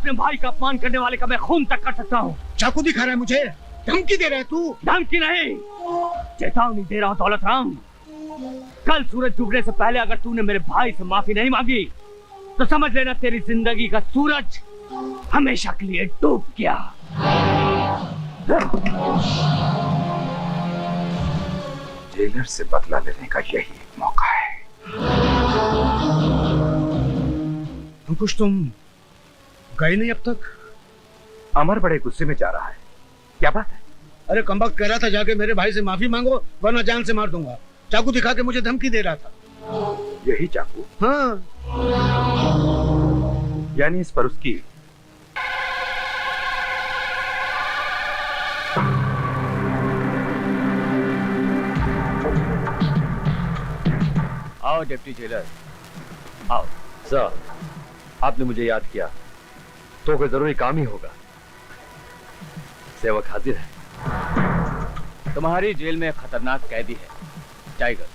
अपने भाई का अपमान करने वाले का मैं खून तक कर सकता हूँ। चाकू दिखा रहा है मुझे, धमकी दे रहा है तू? धमकी नहीं, चेतावनी दे रहा हूँ दौलत राम। कल सूरज डूबने से पहले अगर तूने मेरे भाई से माफी नहीं मांगी तो समझ लेना तेरी जिंदगी का सूरज हमेशा के लिए डूब गया। जेलर से बदला लेने का यही एक मौका है। अंकुश, तुम गए नहीं अब तक? अमर बड़े गुस्से में जा रहा है, क्या बात है? अरे कमबख्त कह रहा था जाके मेरे भाई से माफी मांगो वरना जान से मार दूंगा। चाकू दिखा के मुझे धमकी दे रहा था। यही चाकू? हाँ। यानी इस पर उसकी आओ डिप्टी जेलर, आओ। सर, आपने मुझे याद किया तो कोई जरूरी काम ही होगा। सेवक हाजिर है। तुम्हारी जेल में खतरनाक कैदी है टाइगर,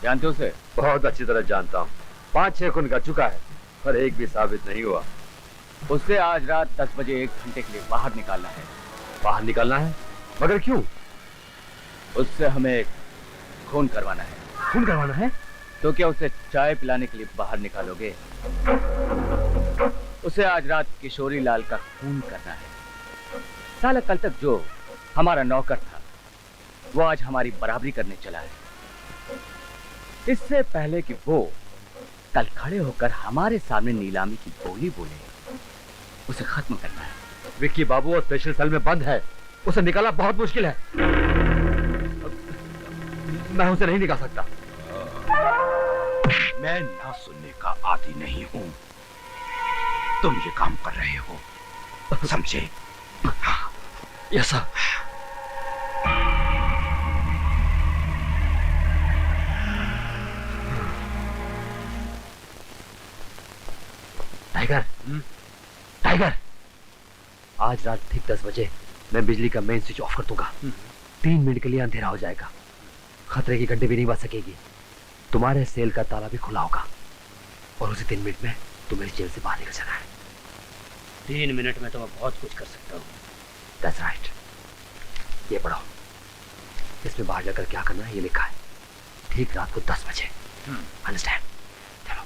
जानते हो उसे? बहुत अच्छी तरह जानता हूँ। 5-6 खून कर चुका है पर एक भी साबित नहीं हुआ। उससे आज रात 10 बजे 1 घंटे के लिए बाहर निकालना है। बाहर निकालना है? मगर क्यों? उससे हमें खून करवाना है। खून करवाना है? तो क्या उसे चाय पिलाने के लिए बाहर निकालोगे? उसे आज रात किशोरी लाल का खून करना है। साला कल तक जो हमारा नौकर था वो आज हमारी बराबरी करने चला है। इससे पहले कि वो कल खड़े होकर हमारे सामने नीलामी की बोली बोले, उसे खत्म करना है। विक्की बाबू और स्पेशल सेल में बंद है, उसे निकालना बहुत मुश्किल है। मैं उसे नहीं निकाल सकता। मैं ना सुनने का आदी नहीं हूं। तुम ये काम कर रहे हो, समझे? Yes sir. टाइगर, टाइगर, आज रात ठीक 10 बजे मैं बिजली का मेन स्विच ऑफ कर दूंगा। 3 मिनट के लिए अंधेरा हो जाएगा। खतरे की घंटी भी नहीं बज सकेगी। तुम्हारे सेल का ताला भी खुला होगा और उसी 3 मिनट में तुम्हें जेल से बाहर निकल जाना है। 3 मिनट में तो मैं बहुत कुछ कर सकता हूँ। That's right. ये पढ़ो, इसमें बाहर जाकर क्या करना है ये लिखा है। ठीक रात को 10 बजे। अंडरस्टैंड? चलो।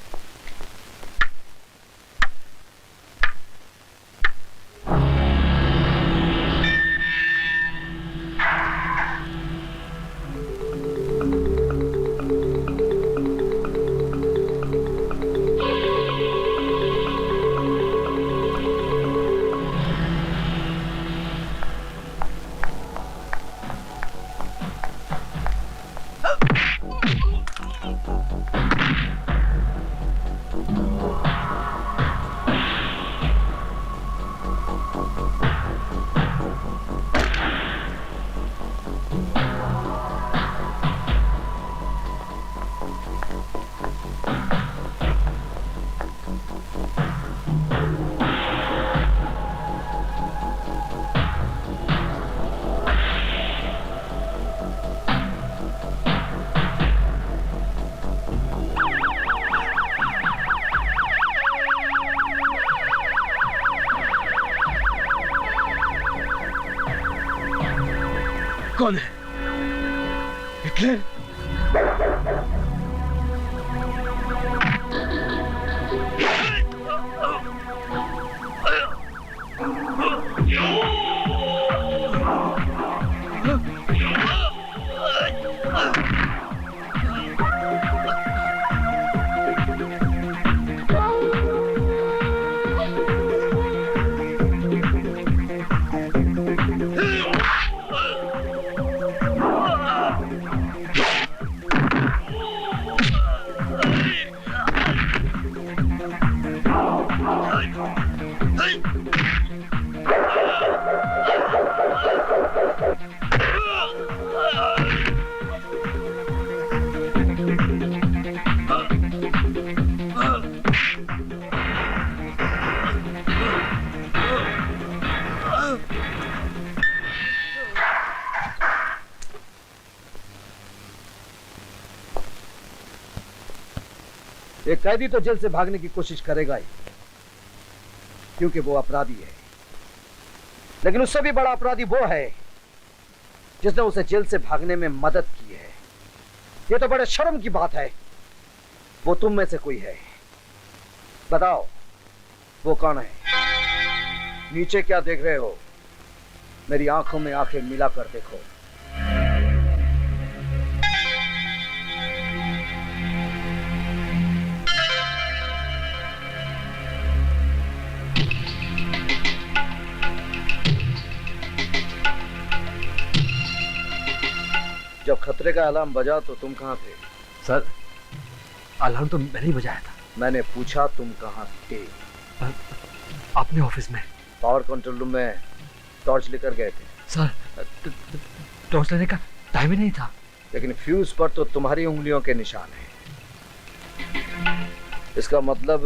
कौन है? हिटलर? एक कैदी तो जेल से भागने की कोशिश करेगा ही, क्योंकि वो अपराधी है। लेकिन उससे भी बड़ा अपराधी वो है जिसने उसे जेल से भागने में मदद की है। ये तो बड़े शर्म की बात है। वो तुम में से कोई है, बताओ वो कौन है? नीचे क्या देख रहे हो? मेरी आंखों में आंखें मिलाकर देखो। जब खतरे का अलार्म बजा तो तुम कहां थे? सर, अलार्म तो मैंने ही बजाया था। मैंने पूछा तुम कहां थे? अपने ऑफिस में। पावर कंट्रोल रूम में टॉर्च लेकर गए थे। सर, टॉर्च लेने का टाइम ही नहीं था। लेकिन फ्यूज पर तो तुम्हारी उंगलियों के निशान है। इसका मतलब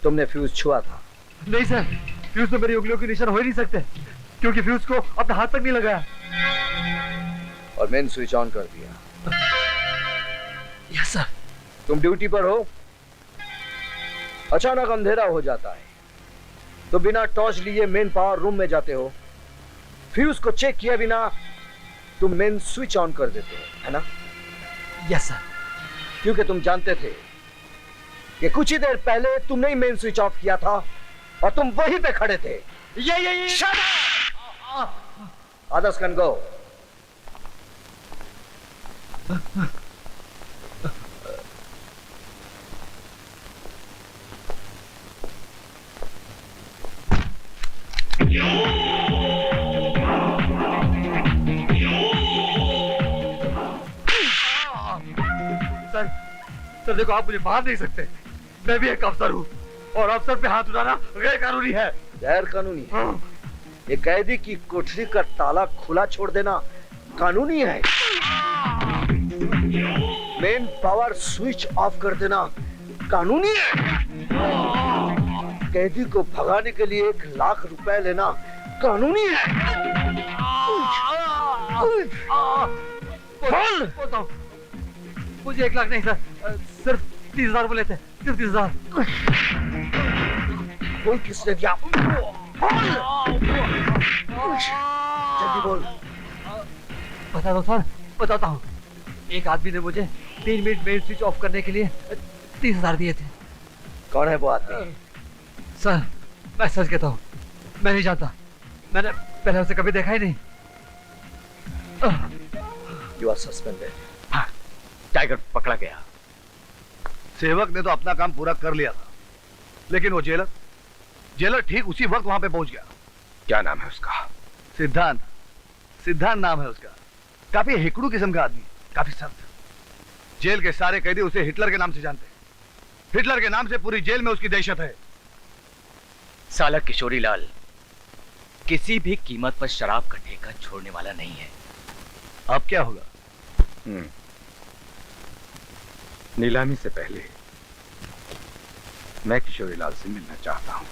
तुमने फ्यूज छुआ था। नहीं सर, फ्यूज तो मेरी उंगलियों के निशान हो ही नहीं सकते, क्योंकि फ्यूज को अपने हाथ तक नहीं लगाया। और मेन स्विच ऑन कर दिया। Yes sir. तुम ड्यूटी पर हो, अचानक अंधेरा हो जाता है तो बिना टॉर्च लिए मेन पावर रूम में जाते हो, फ्यूज को चेक किए बिना तुम मेन स्विच ऑन कर देते हो, है ना? Yes sir. क्योंकि तुम जानते थे कि कुछ ही देर पहले तुमने ही मेन स्विच ऑफ किया था और तुम वहीं पे खड़े थे। ये Others can go. सर देखो, आप मुझे मार नहीं सकते। मैं भी एक अफसर हूँ और अफसर पे हाथ उठाना गैर कानूनी है। गैर कानूनी है? एक कैदी की कोठरी का ताला खुला छोड़ देना कानूनी है? मेन पावर स्विच ऑफ कर देना कानूनी है? कैदी को भगाने के लिए 1 लाख रुपए लेना कानूनी है? बोल। मुझे 1 लाख नहीं सर, सिर्फ 30,000 बोले थे, सिर्फ 30,000। बोल किसने दिया? जल्दी बोल। बता दो सर, बताता हूँ। एक आदमी ने मुझे 3 मिनट मेन स्विच ऑफ करने के लिए 30,000 दिए थे। कौन है वो आदमी? सर, मैं सच कहता हूँ, मैं नहीं जानता। मैंने पहले उसे कभी देखा ही नहीं। You are suspended. हाँ, टाइगर पकड़ा गया। सेवक ने तो अपना काम पूरा कर लिया था, लेकिन वो जेलर ठीक उसी वक्त वहां पे पहुंच गया। क्या नाम है उसका? सिद्धांत नाम है उसका। काफी हिकड़ू किस्म का आदमी, काफी सख्त। जेल के सारे कैदी उसे हिटलर के नाम से जानते हैं। हिटलर के नाम से पूरी जेल में उसकी दहशत है। साला किशोरी लाल किसी भी कीमत पर शराब का ठेका छोड़ने वाला नहीं है। अब क्या होगा? नीलामी से पहले मैं किशोरी लाल से मिलना चाहता हूं।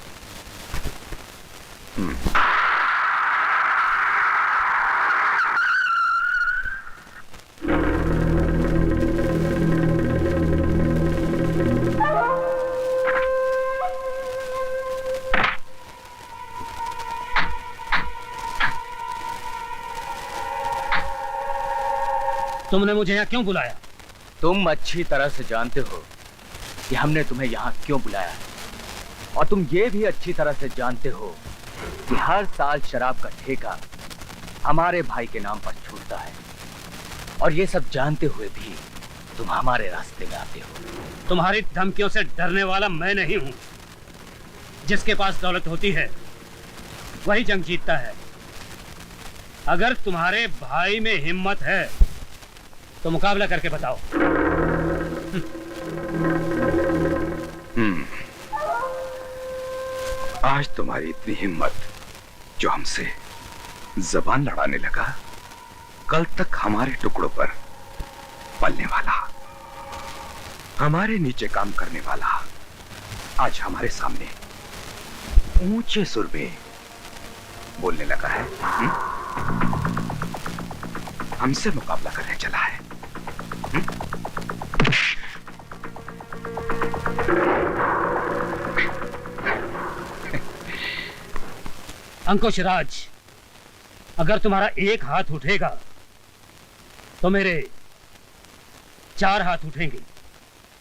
तुमने मुझे यहाँ क्यों बुलाया? तुम अच्छी तरह से जानते हो कि हमने तुम्हें यहाँ क्यों बुलाया है, और तुम ये भी अच्छी तरह से जानते हो कि हर साल शराब का ठेका हमारे भाई के नाम पर छूटता है, और ये सब जानते हुए भी तुम हमारे रास्ते में आते हो। तुम्हारी धमकियों से डरने वाला मैं नहीं हूँ। जिसके पास दौलत होती है वही जंग जीतता है। अगर तुम्हारे भाई में हिम्मत है तो मुकाबला करके बताओ। आज तुम्हारी इतनी हिम्मत जो हमसे जबान लड़ाने लगा, कल तक हमारे टुकड़ों पर पलने वाला, हमारे नीचे काम करने वाला, आज हमारे सामने ऊंचे सुर में बोलने लगा है। हमसे मुकाबला करने चला है। अंकुश राज, अगर तुम्हारा एक हाथ उठेगा तो मेरे 4 हाथ उठेंगे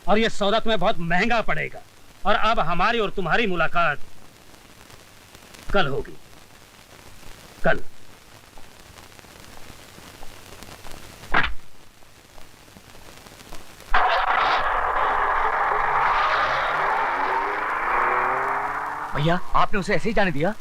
और यह सौदा तुम्हें बहुत महंगा पड़ेगा। और अब हमारी और तुम्हारी मुलाकात कल होगी, कल। भैया, आपने उसे ऐसे ही जाने दिया?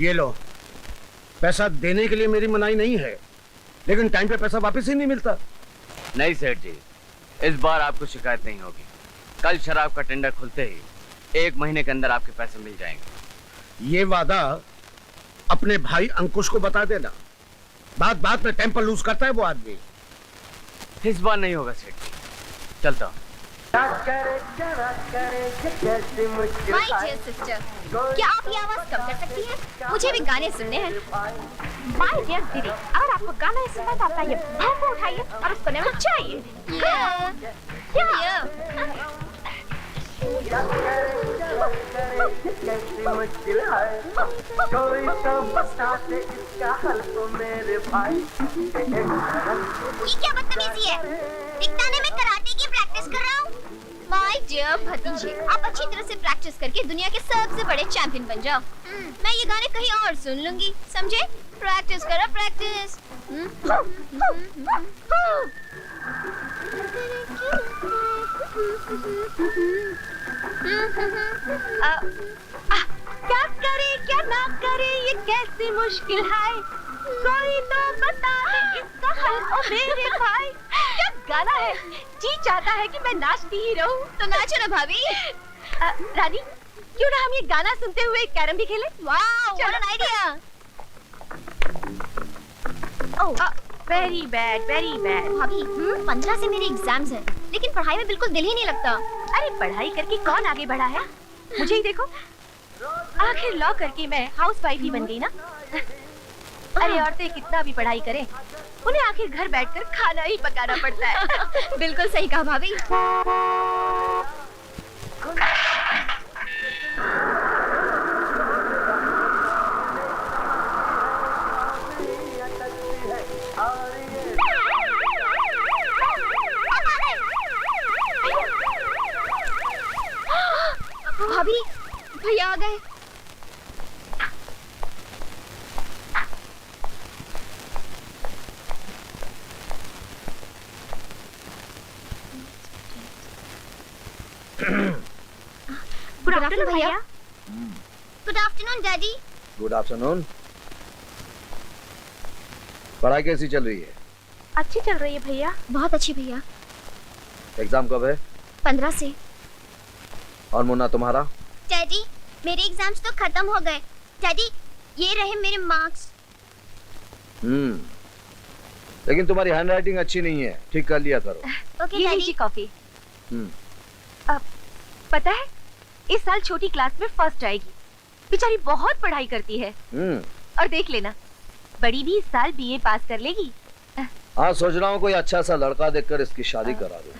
ये लो, पैसा देने के लिए मेरी मनाही नहीं है, लेकिन टाइम पे पैसा वापस ही नहीं मिलता। नहीं सेठ जी, इस बार आपको शिकायत नहीं होगी। कल शराब का टेंडर खुलते ही 1 महीने के अंदर आपके पैसे मिल जाएंगे। ये वादा अपने भाई अंकुश को बता देना। बात में टेम्पर लूज करता है वो आदमी। इस बार नहीं होगा सेठ जी, चलता हूँ। My dear sister, क्या आप ये आवाज कम कर सकती हैं? मुझे भी गाने सुनने हैं। My dear दीदी, अगर आपको गाना नहीं सुनना तो आप ये भैंस को उठाइए और उसको नचाइए। मुश्किल है कोई तो बता दे इसका हल तो मेरे भाई। ये क्या बदतमीजी है? दिखता नहीं मैं कराटे की प्रैक्टिस कर रहा हूँ। My dear भतीजे, आप अच्छी तरह से प्रैक्टिस करके दुनिया के सबसे बड़े चैंपियन बन जाओ। मैं ये गाने कहीं और सुन लूंगी, समझे? प्रैक्टिस करो, प्रैक्टिस। क्या करे क्या ना करे ये कैसी मुश्किल है, कोई तो बता दे इसका हल ओ मेरे भाई। क्या गाना है, जी चाहता है कि मैं नाचती ही रहूं। तो नाचो ना भाभी। रानी, क्यों ना हम ये गाना सुनते हुए कैरम भी खेलें? वाह, what an idea. Very bad भाभी। 15 से मेरे एग्जाम्स हैं, लेकिन पढ़ाई में बिल्कुल दिल ही नहीं लगता। अरे पढ़ाई करके कौन आगे बढ़ा है? मुझे ही देखो, आखिर लॉ करके मैं हाउसवाइफ ही बन गई ना। अरे औरतें कितना भी पढ़ाई करें, उन्हें आखिर घर बैठकर खाना ही पकाना पड़ता है। बिल्कुल सही कहा भाभी। भाभी, भैया आ गए। गुड आफ्टरनून भैया। Good afternoon daddy. Good afternoon. पढ़ाई कैसी चल रही है? अच्छी चल रही है भैया। बहुत अच्छी भैया। एग्जाम कब है? 15 से। और मुन्ना तुम्हारा? डैडी, मेरे एग्जाम्स तो खत्म हो गए। डैडी, ये रहे मेरे मार्क्स। लेकिन तुम्हारी हैंडराइटिंग अच्छी नहीं है, ठीक कर लिया करो। Okay daddy. कॉफी। पता है, इस साल छोटी क्लास में फर्स्ट आएगी। बेचारी बहुत पढ़ाई करती है। और देख लेना, बड़ी भी इस साल बीए पास कर लेगी। हाँ, सोच रहा हूँ कोई अच्छा सा लड़का देखकर इसकी शादी करा दूँ।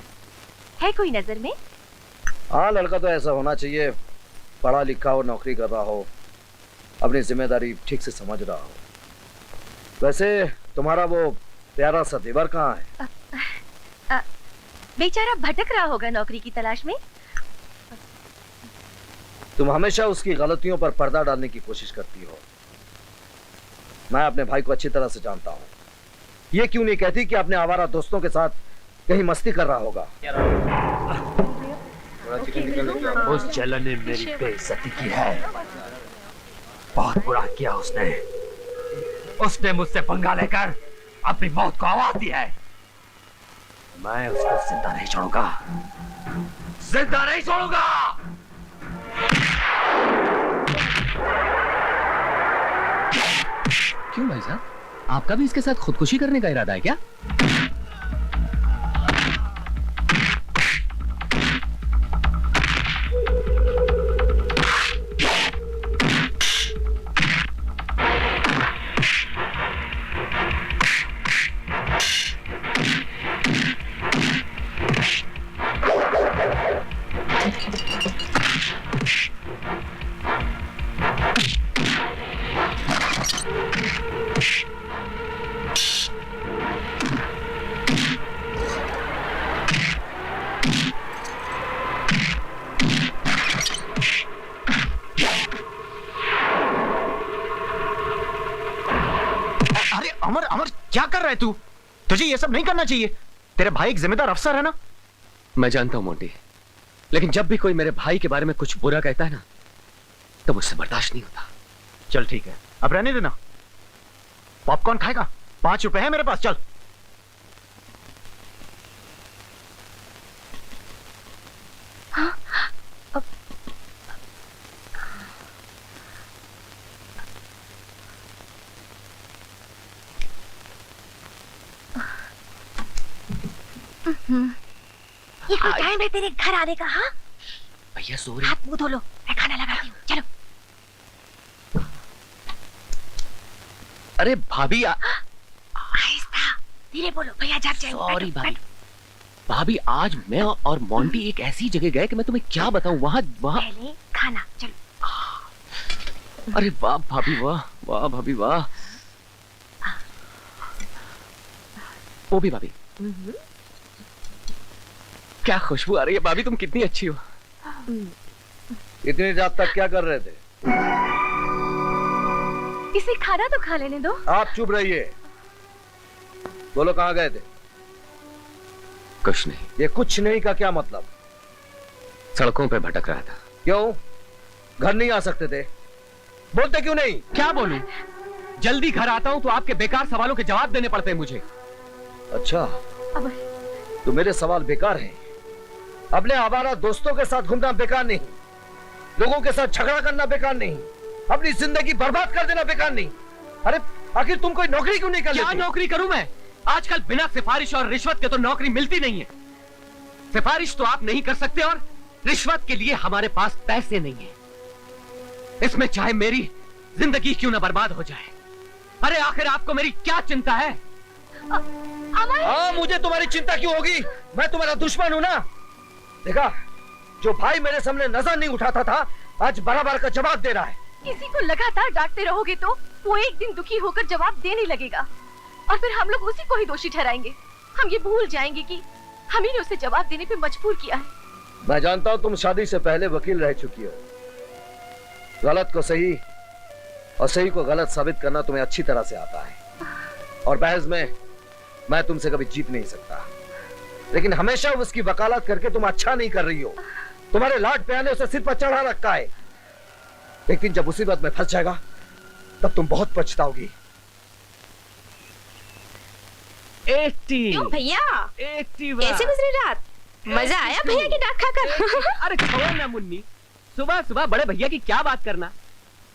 है कोई नजर में? हाँ, लड़का तो ऐसा होना चाहिए, पढ़ा लिखा हो, नौकरी कर रहा हो, अपनी जिम्मेदारी ठीक से समझ रहा हो। वैसे तुम्हारा वो प्यारा सा देवर कहाँ है? बेचारा भटक रहा होगा नौकरी की तलाश में। तुम हमेशा उसकी गलतियों पर पर्दा डालने की कोशिश करती हो। मैं अपने भाई को अच्छी तरह से जानता हूँ। ये क्यों नहीं कहती कि अपने आवारा दोस्तों के साथ कहीं मस्ती कर रहा होगा? उस जलन ने मेरी बेइज्जती की है, बहुत बुरा किया उसने। उसने मुझसे पंगा लेकर अपनी मौत को आवाज दी है। मैं उसको जिंदा नहीं छोड़ूंगा, जिंदा नहीं छोड़ूंगा। क्यों भाई साहब, आपका भी इसके साथ खुदकुशी करने का इरादा है क्या? अमर, अमर क्या कर रहा है तू? तुझे ये सब नहीं करना चाहिए। तेरे भाई एक जिम्मेदार अफसर है ना। मैं जानता हूं मोंटी, लेकिन जब भी कोई मेरे भाई के बारे में कुछ बुरा कहता है ना, तो मुझसे बर्दाश्त नहीं होता। चल ठीक है, अब रहने देना। पॉपकॉर्न खाएगा? 5 रुपए है मेरे पास, चल। ये कोई टाइम है तेरे घर आने का? हाँ भैया सो रहे। हाथ मुंह धो लो, मैं खाना लगाती हूँ। चलो। अरे भाभी आहिस्ता, धीरे बोलो, भैया जाग जाएंगे। सॉरी भाभी। भाभी आज मैं और मोंटी एक ऐसी जगह गए कि मैं तुम्हें क्या बताऊं। वहां पहले खाना, चलो। अरे वाह भाभी, वाह वाह भाभी, वाह। वो भी भाभी, क्या खुशबू आ रही है। भाभी तुम कितनी अच्छी हो। इतनी रात तक क्या कर रहे थे? इसे खाना तो खा लेने दो। आप चुप रहिए। बोलो कहां गए थे? कुछ नहीं। ये कुछ नहीं का क्या मतलब? सड़कों पे भटक रहा था। क्यों? घर नहीं आ सकते थे? बोलते क्यों नहीं? क्या बोलूं? जल्दी घर आता हूं तो आपके बेकार सवालों के जवाब देने पड़ते हैं मुझे। अच्छा, अब तो मेरे सवाल बेकार हैं। अपने आवारा दोस्तों के साथ घूमना बेकार नहीं, लोगों के साथ झगड़ा करना बेकार नहीं, अपनी जिंदगी बर्बाद कर देना बेकार नहीं। अरे आखिर तुम कोई नौकरी क्यों नहीं कर लेते? क्या नौकरी करूं मैं? आजकल बिना सिफारिश और रिश्वत के तो नौकरी मिलती नहीं है। सिफारिश तो आप नहीं कर सकते और रिश्वत के लिए हमारे पास पैसे नहीं है। इसमें चाहे मेरी जिंदगी क्यों ना बर्बाद हो जाए। अरे आखिर आपको मेरी क्या चिंता है? हाँ, मुझे तुम्हारी चिंता क्यों होगी? मैं तुम्हारा दुश्मन हूं ना। देखा, जो भाई मेरे सामने नजर नहीं उठाता था, आज बराबर का जवाब दे रहा है। किसी को लगातार डांटते रहोगे तो वो एक दिन दुखी होकर जवाब देने लगेगा और फिर हम लोग उसी को ही दोषी ठहराएंगे। हम ये भूल जाएंगे कि हम ही ने उसे जवाब देने पे मजबूर किया है। मैं जानता हूँ तुम शादी से पहले वकील रह चुकी हो। गलत को सही और सही को गलत साबित करना तुम्हें अच्छी तरह से आता है और बहस में मैं तुमसे कभी जीत नहीं सकता। लेकिन हमेशा उसकी वकालत करके तुम अच्छा नहीं कर रही हो। तुम्हारे लाड प्यार ने उसे सिर पर चढ़ा रखा है। लेकिन जब मुसीबत में फंस जाएगा तब तुम बहुत पछताओगी। 80 क्यों भैया? 81 कैसे गुजरी रात? मजा आया भैया की डांट खाकर? अरे छोड़ ना मुन्नी, सुबह सुबह बड़े भैया की क्या बात करना।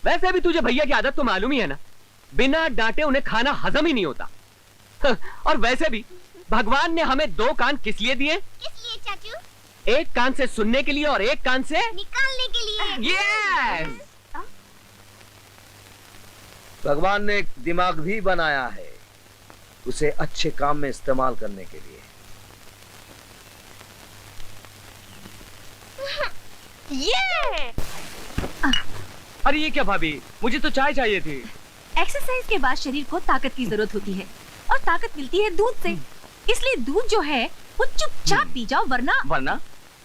वैसे भी तुझे भैया की आदत तो मालूम ही है ना, बिना डांटे उन्हें खाना हजम ही नहीं होता। और वैसे भी भगवान ने हमें 2 कान किस लिए दिए? किस लिए चाचू? एक कान से सुनने के लिए और एक कान से निकालने के लिए। यस। भगवान ने एक दिमाग भी बनाया है उसे अच्छे काम में इस्तेमाल करने के लिए। ये अरे ये क्या भाभी, मुझे तो चाय चाहिए थी। एक्सरसाइज के बाद शरीर को ताकत की जरूरत होती है और ताकत मिलती है दूध से। इसलिए दूध जो है वो चुपचाप पी जाओ,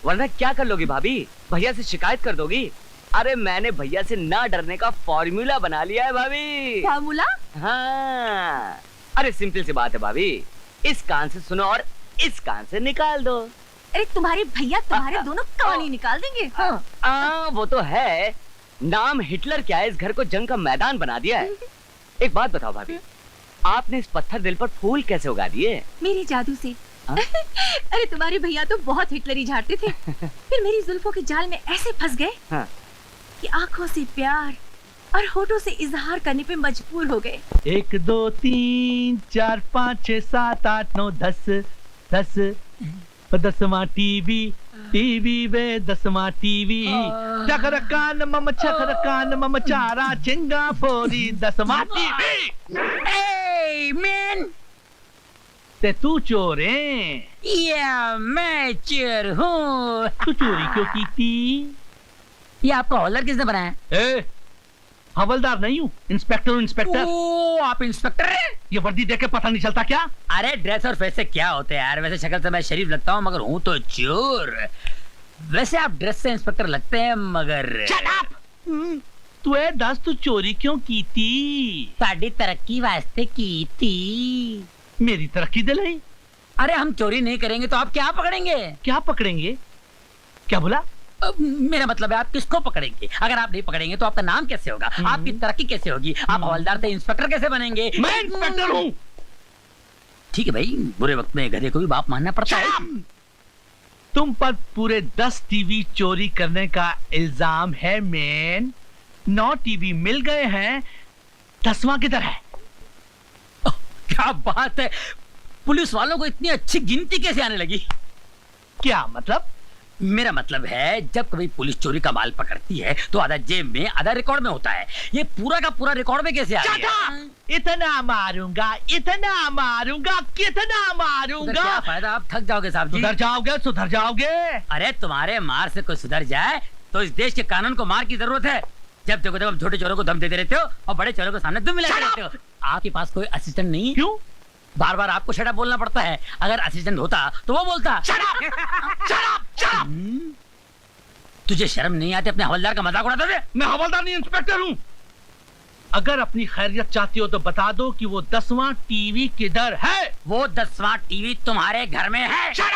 वरना क्या कर लोगी भाभी? भैया से शिकायत कर दोगी? अरे मैंने भैया से ना डरने का फॉर्मूला बना लिया है भाभी। फार्मूला? हाँ, अरे सिंपल सी बात है भाभी, इस कान से सुनो और इस कान से निकाल दो। अरे तुम्हारे भैया तुम्हारे दोनों कान ही निकाल देंगे। हाँ। वो तो है। नाम हिटलर क्या है, इस घर को जंग का मैदान बना दिया है। एक बात बताओ भाभी, आपने इस पत्थर दिल पर फूल कैसे उगा दिए? मेरी जादू से। अरे तुम्हारे भैया तो बहुत हिटलरी झाड़ते थे, फिर मेरी जुल्फों के जाल में ऐसे फंस गए कि आंखों से प्यार और होठों से इजहार करने पे मजबूर हो गए। 1 2 3 4 5 6 7 8 9 10 10 10वां टीवी वे 10वां टीवी चकरकान मम चारा चिंगा फोरी 10वां टीवी। Hey, man! ते तू चोर है? या मैं चोर हूँ। तू चोरी क्यों की थी? ये आपका हॉलर किसने बनाया? ए, हवलदार नहीं हूँ, इंस्पेक्टर। ओ, आप इंस्पेक्टर हैं? ये वर्दी देख के पता नहीं चलता क्या? अरे ड्रेस और फेस से क्या होते हैं यार, वैसे शक्ल से मैं शरीफ लगता हूँ मगर हूँ तो चोर। वैसे आप ड्रेस से इंस्पेक्टर लगते हैं मगर तू दस तू चोरी क्यों की थी? साड़ी तरक्की वास्ते की थी। मेरी तरक्की दिलाई। अरे हम चोरी नहीं करेंगे तो आप क्या पकड़ेंगे? क्या पकड़ेंगे? क्या बोला? मेरा मतलब है आप किसको पकड़ेंगे? अगर आप नहीं पकड़ेंगे तो आपका नाम कैसे होगा? आपकी तरक्की कैसे होगी? आप हवलदार से इंस्पेक्टर कैसे बनेंगे? मैं इंस्पेक्टर हूँ। ठीक है भाई, बुरे वक्त में गधे को भी बाप मानना पड़ता है। तुम पर पूरे 10 टीवी चोरी करने का इल्जाम है मैन। 9 टीवी मिल गए हैं, 10वां किधर है? क्या बात है, पुलिस वालों को इतनी अच्छी गिनती कैसे आने लगी? क्या मतलब? मेरा मतलब है जब कभी पुलिस चोरी का माल पकड़ती है तो आधा जेब में आधा रिकॉर्ड में होता है। ये पूरा का पूरा रिकॉर्ड में कैसे आ गया? इतना मारूंगा, कितना मारूंगा। क्या फायदा, आप थक जाओगे साहब जी। सुधर जाओगे। अरे तुम्हारे मार से कोई सुधर जाए तो इस देश के कानून को मार की जरूरत है। जब देखो जब छोटे चोरों को दम देते रहते हो और बड़े चोरों के सामने दुम मिलाते रहते हो। आपके पास कोई असिस्टेंट नहीं? क्यों? बार बार आपको शट अप बोलना पड़ता है। अगर असिस्टेंट होता तो वो बोलता। तुझे शर्म नहीं आती अपने हवलदार का मजाक उड़ाते थे? मैं हवलदार नहीं, इंस्पेक्टर हूँ। अगर अपनी खैरियत चाहती हो तो बता दो कि वो 10वां टीवी किधर है? वो 10वां टीवी तुम्हारे घर में है। शट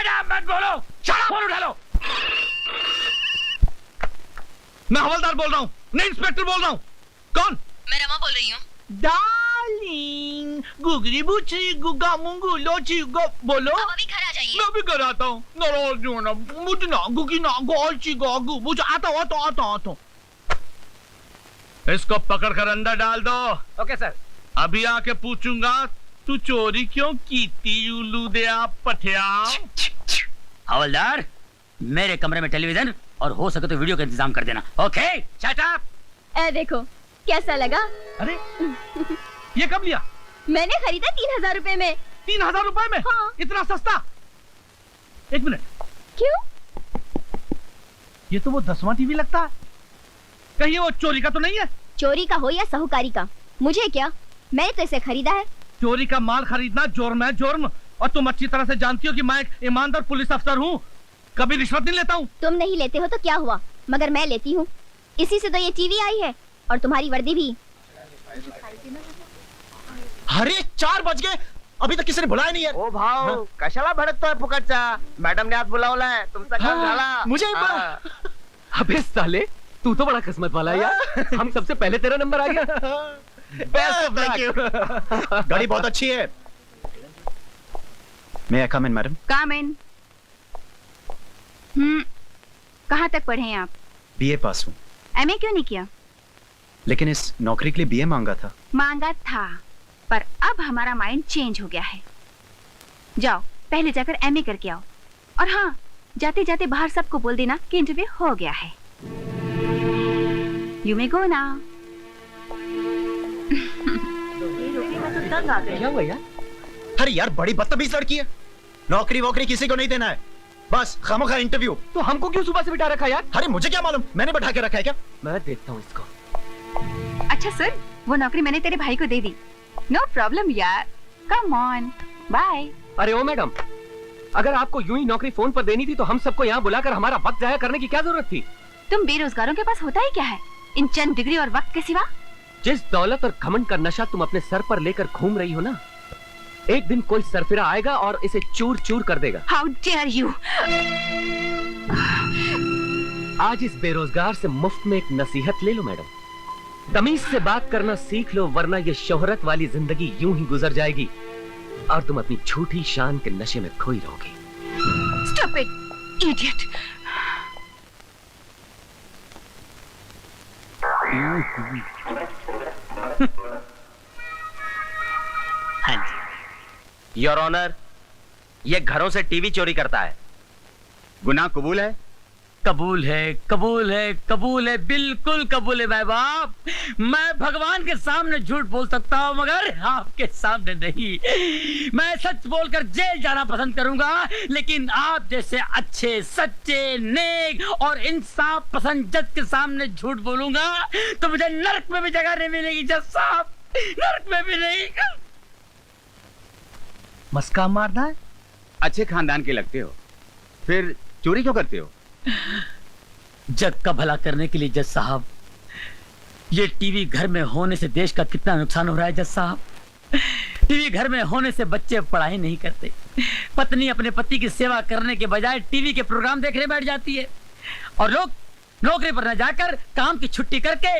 अप मत बोलो। फोन उठा लो। मैं हवलदार बोल रहा हूँ, नहीं इंस्पेक्टर बोल रहा हूँ। कौन? मैं रमा बोल रही हूँ। डार्लिंग, गुगरी बुची गुगा मुंगू लोची गो बोलो। अब अभी घर आ जाइए। मैं भी घर आता हूँ। नाराज मुझे ना गुगी ना गोची गोगू मुझे आता। इसको पकड़ कर अंदर डाल दो। Okay sir. अभी आके पूछूंगा तू चोरी क्यों की थी उल्लू दे आप पठिया। हवलदार, मेरे कमरे में टेलीविजन और हो सके तो वीडियो का इंतजाम कर देना। Okay, shut up. देखो कैसा लगा? अरे ये कब लिया? मैंने खरीदा 3000 रुपए में। 3000 रुपए में? हाँ। इतना सस्ता? एक मिनट, क्यों? ये तो वो 10वां टीवी लगता है। कहीं वो चोरी का तो नहीं है? चोरी का हो या साहूकारी का, मुझे क्या, मैंने तो इसे खरीदा है। चोरी का माल खरीदना जुर्म है, जुर्म। और तुम अच्छी तरह से जानती हो कि मैं एक ईमानदार पुलिस अफसर हूँ, कभी रिश्वत नहीं लेता हूँ। तुम नहीं लेते हो तो क्या हुआ, मगर मैं लेती हूँ। इसी से तो ये टीवी आई है और तुम्हारी वर्दी भी। अरे 4 बज गए, अभी तक किसी ने बुलाया नहीं है। ओ भाव कशाला भडकतोय है फुकटचा? मॅडम ने आज बुलावलाय, तुमचा काम झाला। मुझे अबे साले, तू तो बड़ा किस्मत वाला है यार। हम सबसे पहले तेरा नंबर आ गया। Thank you. गाड़ी बहुत अच्छी है। मैं कम इन मैडम? कम इन। कहाँ तक पढ़े हैं आप? बीए पास हूँ। एमए क्यों नहीं किया? लेकिन इस नौकरी के लिए बीए मांगा था। मांगा था, पर अब हमारा माइंड चेंज हो गया है। जाओ पहले जाकर एमए करके आओ, और हाँ, जाते जाते बाहर सबको बोल देना कि इंटरव्यू हो गया है। You may go now. क्या हुआ यार? अरे यार, बड़ी बदतमीज लड़की है। नौकरी वोकरी किसी को नहीं देना है, बस खामोखा इंटरव्यू। तो हमको क्यों सुबह से बिठा रखा यार? अरे मुझे क्या मालूम, मैंने बैठा के रखा है क्या? मैं देखता हूँ इसको। अच्छा सर, वो नौकरी मैंने तेरे भाई को दे दी। नो प्रॉब्लम यार, कम ऑन, बाय। अरे ओ मैडम, अगर आपको यूं ही नौकरी फोन पर देनी थी तो हम सबको यहाँ बुलाकर हमारा वक्त जाया करने की क्या जरूरत थी? तुम बेरोजगारों के पास होता ही क्या है इन चंद डिग्री और वक्त के सिवा? जिस दौलत और घमंड का नशा तुम अपने सर पर लेकर घूम रही हो ना, एक दिन कोई सरफिरा आएगा और इसे चूर चूर कर देगा। How dare you! आज इस बेरोजगार से मुफ्त में एक नसीहत ले लो मैडम। तमीज से बात करना सीख लो, वरना ये शोहरत वाली जिंदगी यूं ही गुजर जाएगी और तुम अपनी झूठी शान के नशे में खोई रहोगी। Stop it, idiot! हाँ जी। योर ऑनर, ये घरों से टीवी चोरी करता है। गुनाह कबूल है? कबूल है, कबूल है, कबूल है, बिल्कुल कबूल है भाई बाप। मैं भगवान के सामने झूठ बोल सकता हूँ मगर आपके सामने नहीं। मैं सच बोलकर जेल जाना पसंद करूंगा, लेकिन आप जैसे अच्छे, सच्चे, नेक और इंसाफ पसंद जज के सामने झूठ बोलूंगा तो मुझे नरक में भी जगह नहीं मिलेगी जज साहब, नरक में भी नहीं। मस्का मारना है? अच्छे खानदान के लगते हो, फिर चोरी क्यों करते हो? जग का भला करने के लिए जज साहब। ये टीवी घर में होने से देश का कितना नुकसान हो रहा है जज साहब। टीवी घर में होने से बच्चे पढ़ाई नहीं करते, पत्नी अपने पति की सेवा करने के बजाय टीवी के प्रोग्राम देखने बैठ जाती है और लोग नौकरी पर न जाकर काम की छुट्टी करके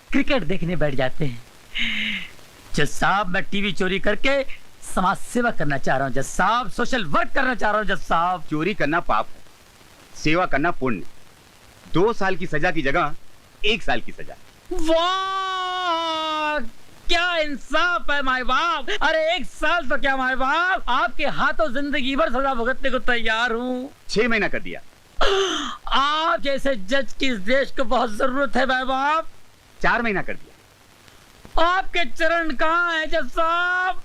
क्रिकेट देखने बैठ जाते हैं। जज साहब, मैं टीवी चोरी करके समाज सेवा करना चाह रहा हूँ जज साहब, सोशल वर्क करना चाह रहा हूँ जज साहब। चोरी करना पाप है, सेवा करना पुण्य। 2 साल की सजा की जगह 1 साल की सजा। वाह, क्या इंसाफ है माय बाप। अरे 1 साल तो क्या माय बाप, आपके हाथों जिंदगी भर सजा भुगतने को तैयार हूँ। 6 महीना कर दिया। आप जैसे जज की इस देश को बहुत जरूरत है माय बाप। 4 महीना कर दिया। आपके चरण कहाँ है जज साहब?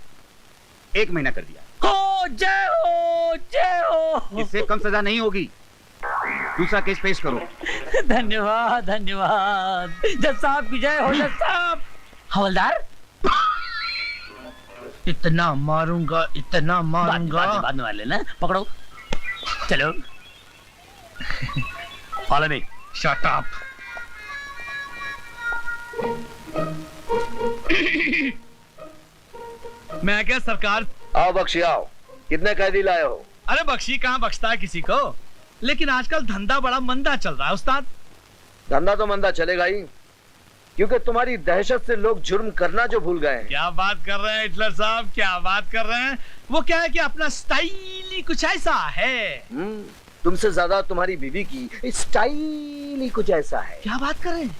1 महीना कर दिया। हो जय हो, जय हो। इससे कम सजा नहीं होगी। दूसरा केस पेश करो। धन्यवाद, धन्यवाद जज साहब की जय हो। जज साहब। हवलदार, इतना मारूंगा, इतना मारूंगा। बाद में मार लेना। पकड़ो, चलो। Follow me. Shut up. मैं क्या सरकार? आओ बख्शी आओ। कितने कैदी लाए हो? अरे बख्शी कहाँ बख्शता है किसी को, लेकिन आजकल धंधा बड़ा मंदा चल रहा है उस्ताद। धंधा तो मंदा चलेगा ही, क्योंकि तुम्हारी दहशत से लोग जुर्म करना जो भूल गए हैं। क्या बात कर रहे हैं हिटलर साहब, क्या बात कर रहे हैं? वो क्या है कि अपना स्टाइल ही कुछ ऐसा है। तुमसे ज्यादा तुम्हारी बीवी की स्टाइल ही कुछ ऐसा है। क्या बात कर रहे हैं?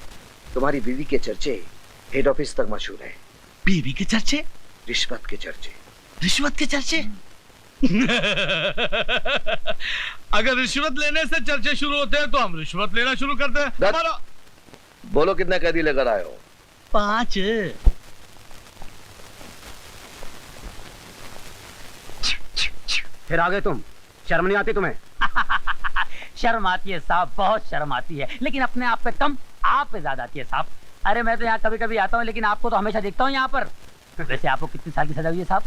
तुम्हारी बीवी के चर्चे हेड ऑफिस तक मशहूर है। बीवी के चर्चे? रिश्वत के चर्चे। रिश्वत के चर्चे? अगर रिश्वत लेने से चर्चे शुरू होते हैं तो हम रिश्वत लेना शुरू करते हैं। बोलो कितने कैदी लेकर आए हो? 5। फिर आ गए तुम, शर्म नहीं आती तुम्हें? शर्म आती है साहब, बहुत शर्म आती है, लेकिन अपने आप पे कम, आप पे ज्यादा आती है साहब। अरे मैं तो यहाँ कभी कभी आता हूँ, लेकिन आपको तो हमेशा देखता हूँ यहाँ पर। वैसे आपको कितनी साल की सजा हुई है साहब?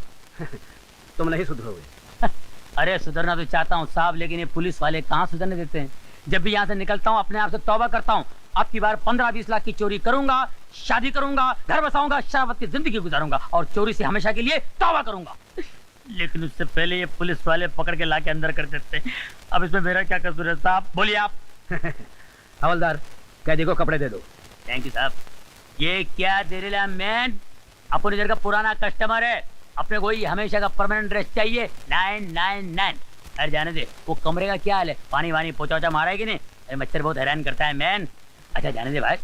तुम नहीं सुधरोगे। अरे सुधरना तो चाहता हूँ साहब, लेकिन ये पुलिस वाले कहाँ सुधरने देते हैं। जब भी यहाँ से निकलता हूँ अपने आप से तौबा करता हूँ, अब की बार 15-20 लाख की चोरी करूंगा, शादी करूंगा, घर बसाऊंगा, शराबत की जिंदगी गुजारूंगा और चोरी से हमेशा के लिए तौबा करूंगा। लेकिन उससे पहले ये पुलिस वाले पकड़ के लाके अंदर कर देते हैं। अब इसमें मेरा क्या कसूर है साहब, बोलिए आप। हवलदार, कैदी को कपड़े दे दो। थैंक यू साहब। ये क्या दे रहे मैन, अपन इधर का पुराना कस्टमर है, अपने को ही हमेशा का परमानेंट ड्रेस चाहिए। 999। अरे जाने दे, वो कमरे का क्या हाल है, पानी वानी पोचा वोचा मारा है कि नहीं? अरे मच्छर बहुत हैरान करता है मैन। अच्छा जाने दे भाई,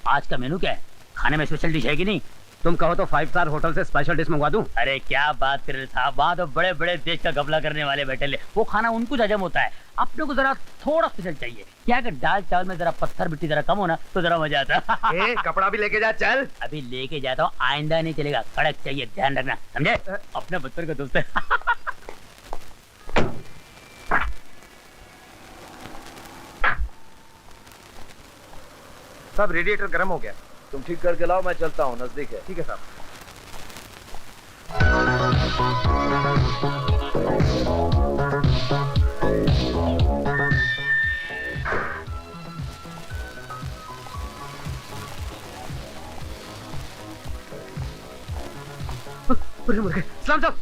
आज का मेनू क्या है, खाने में स्पेशल डिश है कि नहीं? तुम कहो तो 5 स्टार होटल से स्पेशल डिश मंगवा दूं? अरे क्या बात कर रहे साहब, वहाँ तो बड़े बड़े देश का गबला करने वाले बैठे ले, वो खाना उनको हजम होता है, अपने को जरा थोड़ा स्पेशल चाहिए। क्या अगर दाल चावल में जरा पत्थर मिट्टी जरा कम हो ना तो जरा मजा आता है। कपड़ा भी लेके जा, चल। अभी लेके जाता हूँ, आइंदा नहीं चलेगा, कड़क चाहिए, ध्यान रखना, समझे? अपने बच्चों का दोस्त है। सब रेडिएटर गर्म हो गया, तुम ठीक करके लाओ, मैं चलता हूँ, नजदीक है। ठीक है साहब। सलाम साहब।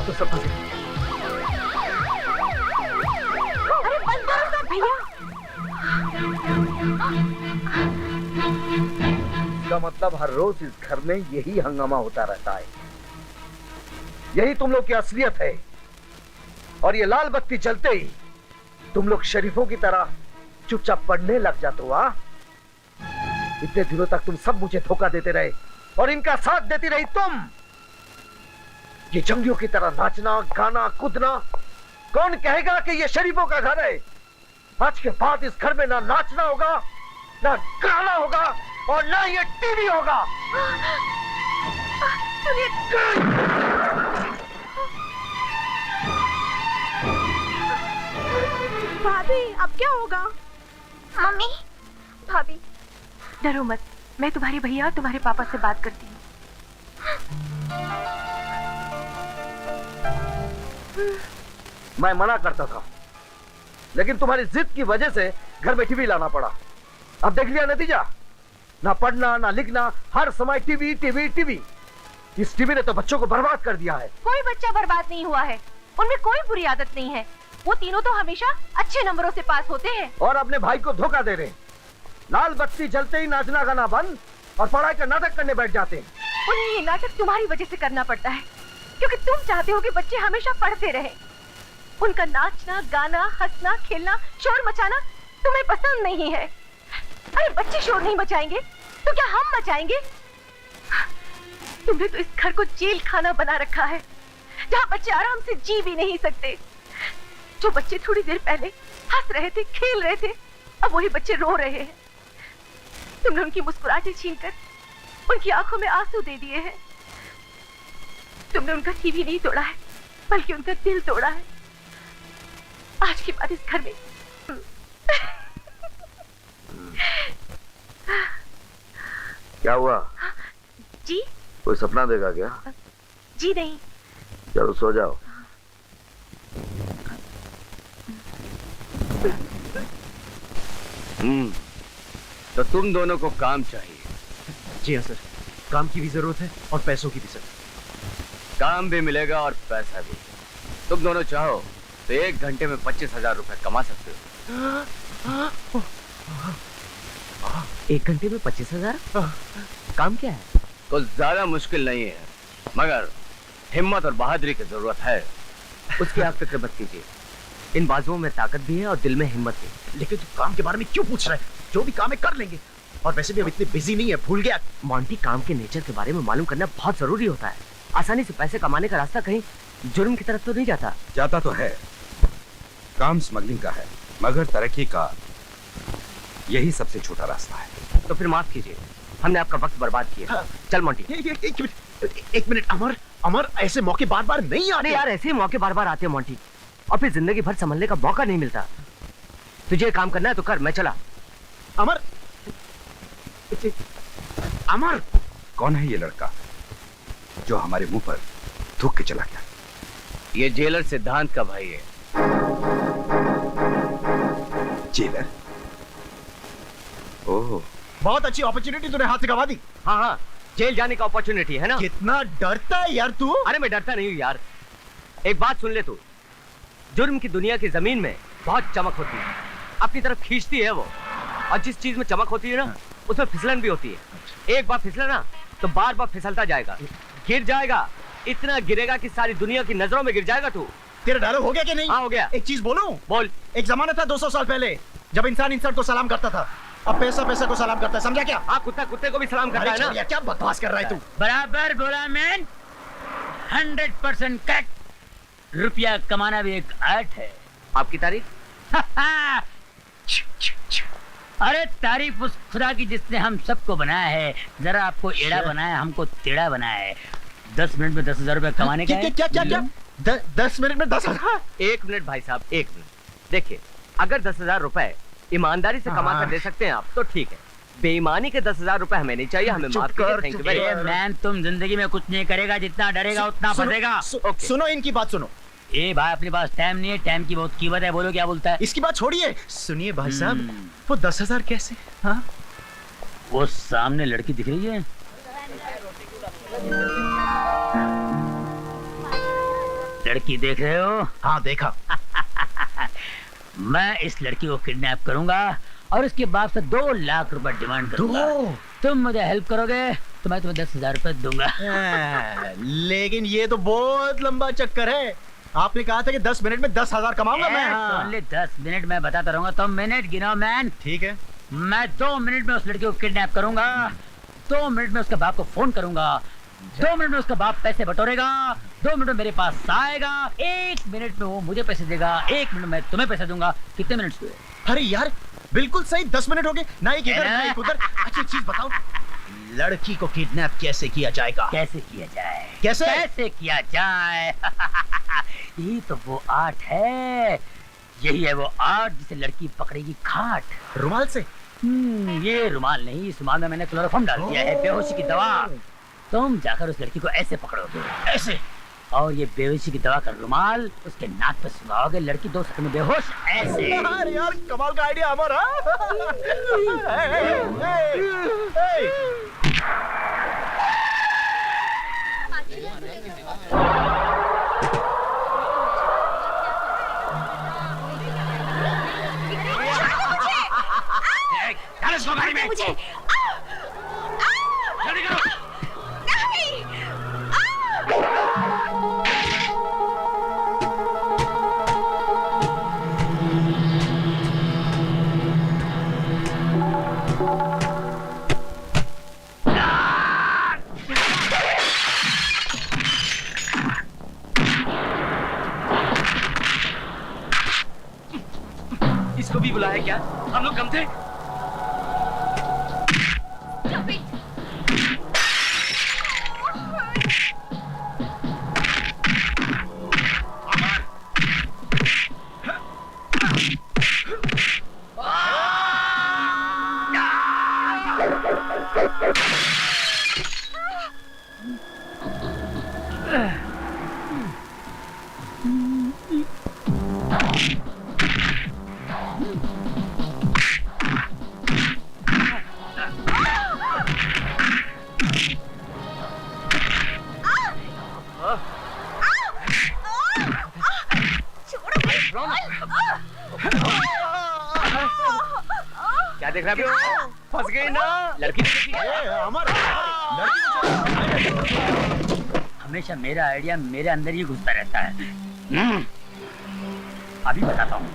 अब तो सब फंसे। अरे बंद करो सब भैया। इसका मतलब हर रोज इस घर में यही हंगामा होता रहता है। यही तुम लोग की असलियत है। और ये लाल बत्ती जलते ही तुम लोग शरीफों की तरह चुपचाप पढ़ने लग जाते हो। इतने दिनों तक तुम सब मुझे धोखा देते रहे और इनका साथ देती रही तुम। ये जंगियों की तरह नाचना, गाना, कूदना, कौन कहेगा कि ये शरीफों का घर है? आज के बाद इस घर में ना नाचना होगा, ना गाना होगा और ना ये टीवी होगा। भाभी अब क्या होगा? मम्मी, भाभी डरो मत, मैं तुम्हारे भैया और तुम्हारे पापा से बात करती हूँ। मैं मना करता था, लेकिन तुम्हारी जिद की वजह से घर में टीवी लाना पड़ा। अब देख लिया नतीजा, ना पढ़ना ना लिखना, हर समय टीवी टीवी टीवी। इस टीवी ने तो बच्चों को बर्बाद कर दिया है। कोई बच्चा बर्बाद नहीं हुआ है, उनमें कोई बुरी आदत नहीं है। वो तीनों तो हमेशा अच्छे नंबरों से पास होते हैं। और अपने भाई को धोखा दे रहे हैं। लाल बत्ती जलते ही नाचना गाना बंद और पढ़ाई का नाटक करने बैठ जाते हैं। उन्हें ये नाटक तुम्हारी वजह से करना पड़ता है, क्योंकि तुम चाहते हो कि बच्चे हमेशा पढ़ते रहें। उनका नाचना, गाना, हंसना, खेलना, शोर मचाना तुम्हें पसंद नहीं है। अरे बच्चे शोर नहीं मचाएंगे तो क्या हम मचाएंगे? तुमने तो इस घर को जेल खाना बना रखा है, जहाँ बच्चे आराम से जी भी नहीं सकते। जो बच्चे थोड़ी देर पहले हंस रहे थे, खेल रहे थे, अब वही बच्चे रो रहे हैं। तुमने उनकी मुस्कुराहटें छीनकर उनकी आंखों में आंसू दे दिए हैं। तुमने उनका टीवी नहीं तोड़ा है, बल्कि उनका दिल तोड़ा है। आज के बाद इस घर में क्या हुआ? जी? कोई सपना देखा क्या? जी नहीं। चलो सो जाओ। तो तुम दोनों को काम चाहिए? जी हाँ सर, काम की भी जरूरत है और पैसों की भी सर। काम भी मिलेगा और पैसा भी। तुम दोनों चाहो तो 1 घंटे में 25,000 रुपए कमा सकते हो। 1 घंटे में 25,000? काम क्या है? कुछ ज्यादा मुश्किल नहीं है, मगर हिम्मत और बहादुरी की जरूरत है। उसकी आप फिक्र मत कीजिए, इन बाजुओं में ताकत भी है और दिल में हिम्मत भी। लेकिन तू काम के बारे में क्यों पूछ रहा है? जो भी काम है कर लेंगे। और वैसे भी अब इतने बिजी नहीं है, भूल गया। मॉन्टी, काम के नेचर के बारे में मालूम करना बहुत जरूरी होता है। आसानी से पैसे कमाने का रास्ता कहीं जुर्म की तरफ तो नहीं जाता। जाता तो है, काम स्मगलिंग का है, मगर तरक्की का यही सबसे छोटा रास्ता है। तो फिर माफ कीजिए, हमने आपका वक्त बर्बाद किया। हाँ। चल मॉन्टी। एक मिनट अमर, अमर ऐसे मौके बार बार नहीं आते। यार, ऐसे मौके बार बार आते हैं मॉन्टी, और फिर जिंदगी भर संभलने का मौका नहीं मिलता। तुझे काम करना है तो कर, मैं चला। अमर, अमर, कौन है ये लड़का जो हमारे मुंह पर थूक के चला गया? ये जेलर सिद्धांत का भाई है। जेलर? ओह, बहुत अच्छी अपॉर्चुनिटी तूने हाथ से गवा दी। हाँ हाँ, जेल जाने का अपॉर्चुनिटी है ना। कितना डरता है यार तू। अरे मैं डरता नहीं हूँ यार, एक बात सुन ले तू। जुर्म की दुनिया की जमीन में बहुत चमक होती है, अपनी तरफ खींचती है वो। और जिस चीज में चमक होती है ना, उसमें फिसलन भी होती है। एक बार फिसला ना तो बार बार फिसलता जाएगा, गिर जाएगा, इतना गिरेगा कि सारी दुनिया की नजरों में गिर जाएगा तू। तेरा डायलॉग हो गया कि नहीं? हाँ हो गया। एक चीज बोलूं? बोल। एक जमाना था 200 साल पहले जब इंसान इंसान को सलाम करता था, अब पैसा पैसा को सलाम करता है, समझा क्या? हाँ, कुत्ता कुत्ते को भी सलाम करता है ना। यार क्या बकवास कर रहा है तू? बराबर बोला मैन, 100% करेक्ट। रुपया कमाना भी एक आर्ट है। आपकी तारीफ? अरे तारीफ उस खुदा की जिसने हम सबको बनाया है। जरा आपको एड़ा बनाया, हमको टेढ़ा बनाया है। 10 मिनट में 10,000 रुपया कमाने का है। क्या क्या क्या? 10 मिनट में 10,000? 1 मिनट भाई साहब, 1 मिनट। देखिए, अगर 10,000 रुपए ईमानदारी से कमा कर दे सकते हैं आप तो ठीक है। बेईमानी के 10,000 रुपए हमें नहीं चाहिए, हमें माफ कीजिए। Thank you very much. Man, तुम जिंदगी में कुछ नहीं करेगा, जितना डरेगा उतना फंसेगा। सुनो इनकी बात सुनो। ए भाई, अपने पास टाइम नहीं है, टाइम की बहुत कीमत है। बोलो क्या बोलता है? इसकी बात छोड़िए, सुनिए भाई साहब, वो 10,000 कैसे? हाँ, वो सामने लड़की दिख रही है, लड़की देख रहे हो? हाँ देखा। मैं इस लड़की को किडनैप करूंगा और उसके बाप से 2 लाख रुपए डिमांड करूंगा। तुम मुझे हेल्प करोगे तो मैं तुम्हें 10,000 रुपए दूंगा। लेकिन ये तो बहुत लंबा चक्कर है। आपने कहा था कि 10 मिनट में 10,000 कमाऊंगा मैं। ओनली 10 मिनट में बताता रहूंगा, तुम मिनट गिनो मैन। ठीक है। मैं 2 मिनट में उस लड़की को किडनैप करूंगा, 2 मिनट में उसके बाप को फोन करूंगा, 2 मिनट में उसका बाप पैसे बटोरेगा, 2 मिनट में मेरे पास आएगा, 1 मिनट में वो मुझे पैसे देगा, 1 मिनट में तुम्हें पैसे दूंगा। कितने मिनट हुए? अरे यार बिल्कुल सही, 10 मिनट हो गए। ना एक इधर ना एक उधर। अच्छा चीज बताओ, लड़की को किडनैप कैसे किया जाएगा? कैसे किया जाए? कैसे किया जाए? यही तो वो आर्ट है, यही है वो आर्ट जिसे लड़की पकड़ेगी खाट। रुमाल से? ये रुमाल नहीं, इस रुमाल में मैंने क्लोरोफॉर्म डाल दिया है, बेहोशी की दवा। तुम जाकर उस लड़की को ऐसे पकड़ोगे, ऐसे, और ये बेहोशी की दवा का रुमाल उसके नाक पे सुंघाओगे, लड़की 2 सेकंड में बेहोश। ऐसे। अरे यार कमाल का आइडिया हमारा। गाड़ी में मुझे जल्दी करो। इसको भी बुलाया क्या? हम लोग कम थे? क्या देख रहा है? फंस गई ना लड़की। हमेशा मेरा आइडिया मेरे अंदर ही घुसता रहता है। अभी बताता हूँ।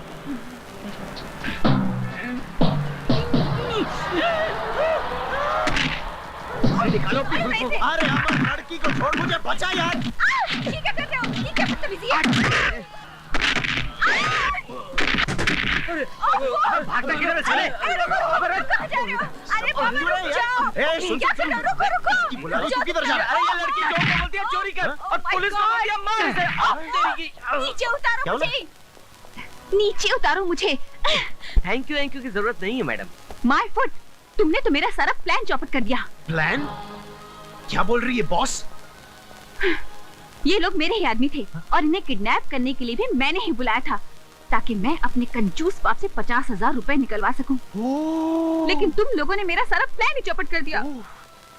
निकालो अपनी भूख को। अरे अमर लड़की को छोड़, मुझे बचा यार। ये क्या कर रहे हो? ये क्या बदतमीजी है? भागना किधर है साले? कहाँ जा रहे हो? अरे बाबा रुक जाओ। क्या कर रहे हो? रुको रुको। बुला लो, तू किधर जा रहा है? अरे ये लड़की जो बोलती है चोरी कर और पुलिस को बोलती है मार इसे। नीचे उतारो मुझे, नीचे उतारो मुझे। थैंक यू की जरूरत नहीं है मैडम। माय फुट, तुमने तो मेरा सारा प्लान चौपट कर दिया। प्लान? क्या बोल रही है बॉस? ये लोग मेरे ही आदमी थे और इन्हें किडनैप करने के लिए भी मैंने ही बुलाया था, ताकि मैं अपने कंजूस बाप से 50,000 रुपए निकलवा सकूं। लेकिन तुम लोगों ने मेरा सारा प्लान ही चौपट कर दिया।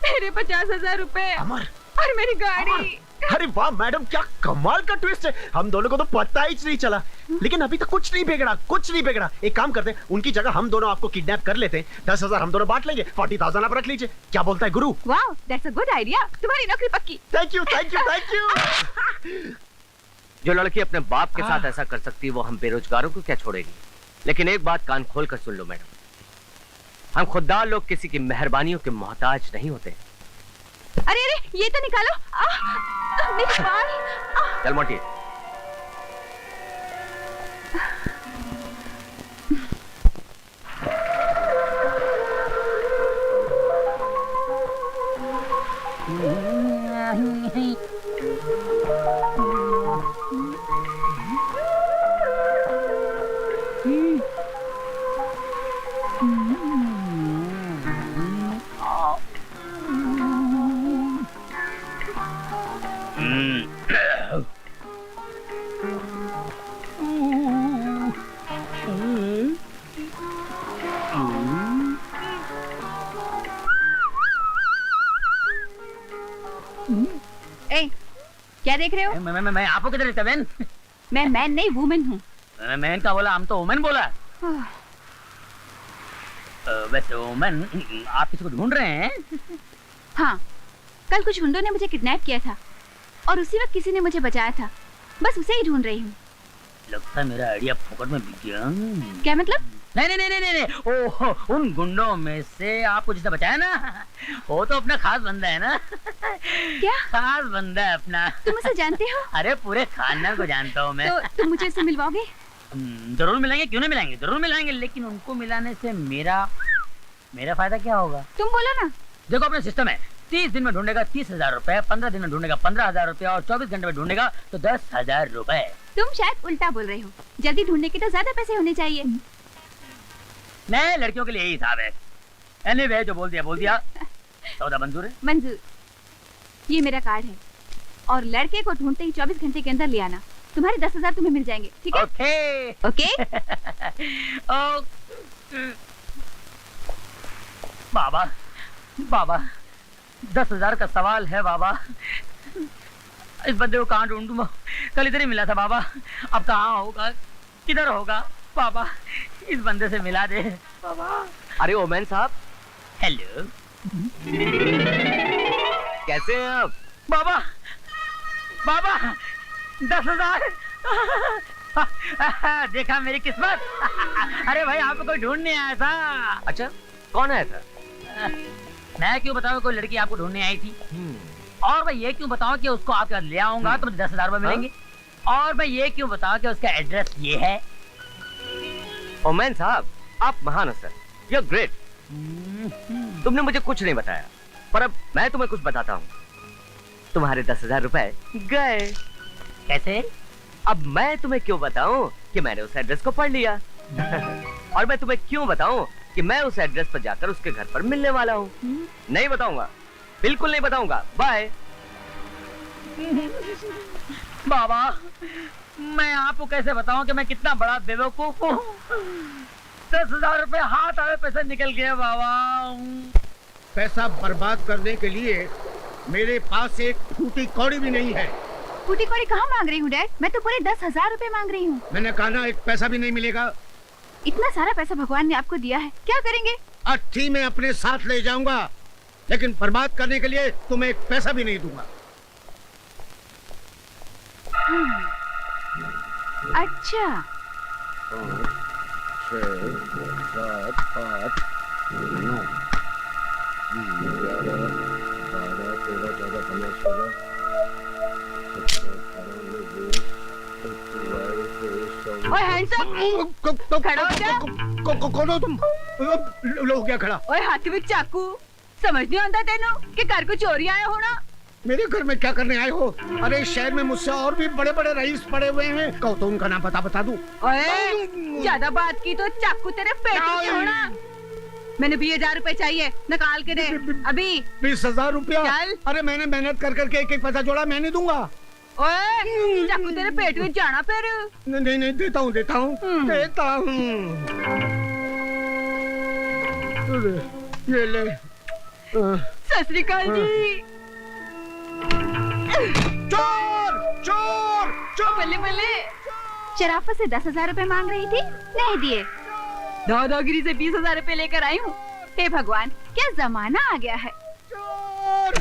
मेरे 50,000 रुपए और मेरी गाड़ी। अरे वाह मैडम, क्या कमाल का ट्विस्ट है। हम दोनों को तो पता ही नहीं चला। लेकिन अभी तक कुछ नहीं बिगड़ा, कुछ नहीं बिगड़ा। एक काम करते हैं, उनकी जगह हम दोनों आपको किडनैप कर लेते हैं। 10,000 हम दोनों बांट लेंगे, 40,000 आप रख लीजिए। क्या बोलता है गुरु? वाह, दैट्स अ गुड आइडिया। तुम्हारी नौकरी पक्की। Thank you thank you thank you. जो लड़की अपने बाप के साथ ऐसा कर सकती है, वो हम बेरोजगारों को क्या छोड़ेगी? लेकिन एक बात कान खोल कर सुन लो मैडम, हम खुददार लोग किसी की मेहरबानियों के मोहताज नहीं होते। अरे अरे, ये तो निकालो। मेरे बाल। चल मोटी। क्या देख रहे हो? मैं आपको किधर देखता बहन? मैं मैन नहीं वुमेन हूँ। मैन का बोला, हम तो वुमेन बोला। वैसे वुमेन, आप किसी को ढूंढ रहे हैं? हाँ, कल कुछ गुंडों ने मुझे किडनैप किया था और उसी वक्त किसी ने मुझे बचाया था, बस उसे ही ढूंढ रही हूँ। लगता है मेरा आइडिया फोकट में बिक गया। क्या मतलब? नहीं, ओह, उन गुंडों में से आपको जिसे बचाया ना, वो तो अपना खास बंदा है ना। क्या खास बंदा है अपना? तुम उसे जानते हो? अरे पूरे खानदान को जानता हूँ मैं। तो तुम मुझे उसे मिलवाओगे? जरूर मिलेंगे, क्यों नहीं मिलाएंगे, जरूर मिलाएंगे, लेकिन उनको मिलाने से मेरा फायदा क्या होगा? तुम बोलो ना। देखो अपना सिस्टम है, 30 दिन में ढूंढेगा 30,000 रुपए, 15 दिन में ढूंढेगा 15,000 रुपए और 24 घंटे में ढूंढेगा तो 10,000 रुपए। तुम शायद उल्टा बोल रहे हो, जल्दी ढूंढने के तो ज्यादा पैसे होने चाहिए। नहीं, लड़कियों के लिए यही हिसाब है। एनीवे, जो बोल दिया। सौदा मंजूर है? मंजूर। ये मेरा कार्ड है और लड़के को ढूंढते ही 24 घंटे के अंदर ले आना। तुम्हारे 10,000 तुम्हें मिल जाएंगे, ठीक है? ओके। बाबा 10,000 का सवाल है बाबा। इस बंदे को कहाँ ढूंढूं? कल इधर ही मिला था बाबा, अब कहाँ होगा, किधर होगा बाबा? इस बंदे से मिला दे बाबा। अरे ओमैन साहब, हेलो, कैसे हैं आप? बाबा 10,000। देखा मेरी किस्मत। अरे भाई, आपको कोई ढूंढने आया था। अच्छा, कौन आया था? मैं क्यों बताऊं, कोई लड़की आपको ढूंढने आई थी। और मैं ये क्यों बताऊं कि उसको आपके ले आऊंगा तो मुझे 10,000 रुपए मिलेंगे। और मैं ये क्यों बताऊं कि उसका एड्रेस ये है। ओमैन साहब, आप महान हो सर, यू आर ग्रेट। तुमने मुझे कुछ नहीं बताया, पर अब मैं तुम्हें कुछ बताता हूँ। तुम्हारे 10,000 रुपए गए। कैसे? अब मैं तुम्हें क्यों बताऊं कि मैंने उस एड्रेस को पढ़ लिया। और मैं तुम्हें क्यों बताऊं कि मैं उस एड्रेस पर जाकर उसके घर पर मिलने वाला हूँ। नहीं बताऊंगा, बिल्कुल नहीं बताऊंगा। बाय। बाबा, मैं आपको कैसे बताऊं कि मैं कितना बड़ा बेवकूफ हूँ। 10,000 रुपए हाथ आए, पैसे निकल गए बाबा। पैसा बर्बाद करने के लिए मेरे पास एक फूटी कौड़ी भी नहीं है। फूटी कौड़ी कहाँ मांग रही हूँ डैड? मैं तो पूरे 10,000 रुपए मांग रही हूँ। मैंने कहा ना, एक पैसा भी नहीं मिलेगा। इतना सारा पैसा भगवान ने आपको दिया है, क्या करेंगे? अर्थी में अपने साथ ले जाऊंगा, लेकिन बर्बाद करने के लिए तुम्हें एक पैसा भी नहीं दूंगा। अच्छा। 5, 6, 7, 8, 9, 10, 11, 12, 13, 14, 15, 16, 17, 18, 19, 20, 21, 22, ओए हैंडसम, खड़ा हो जा। कौन हो तुम? लो क्या खड़ा? ओए हाथ में चाकू, समझ नहीं आता तेनों कि घर को चोरी आया होना। मेरे घर में क्या करने आए हो? अरे शहर में मुझसे और भी बड़े बड़े रईस पड़े हुए हैं, कहो तो उनका नाम बता दूं। ओए ज्यादा बात की तो चाकू तेरे पेट में होना। मैंने 20,000 रुपए चाहिए, निकाल के दे अभी। 20,000 रुपया? चल। अरे मैंने मेहनत कर करके एक पैसा जोड़ा, मैं नहीं दूंगा। ओए चाकू तेरे पेट में जाना फिर। नहीं, देता हूँ। ये ले। सत श्री अकाल जी। चोर! बल्ले। शराफत से 10,000 रुपए मांग रही थी, नहीं दिए। दादागिरी से 20,000 रुपए लेकर आई हूँ। हे भगवान, क्या जमाना आ गया है। चोर!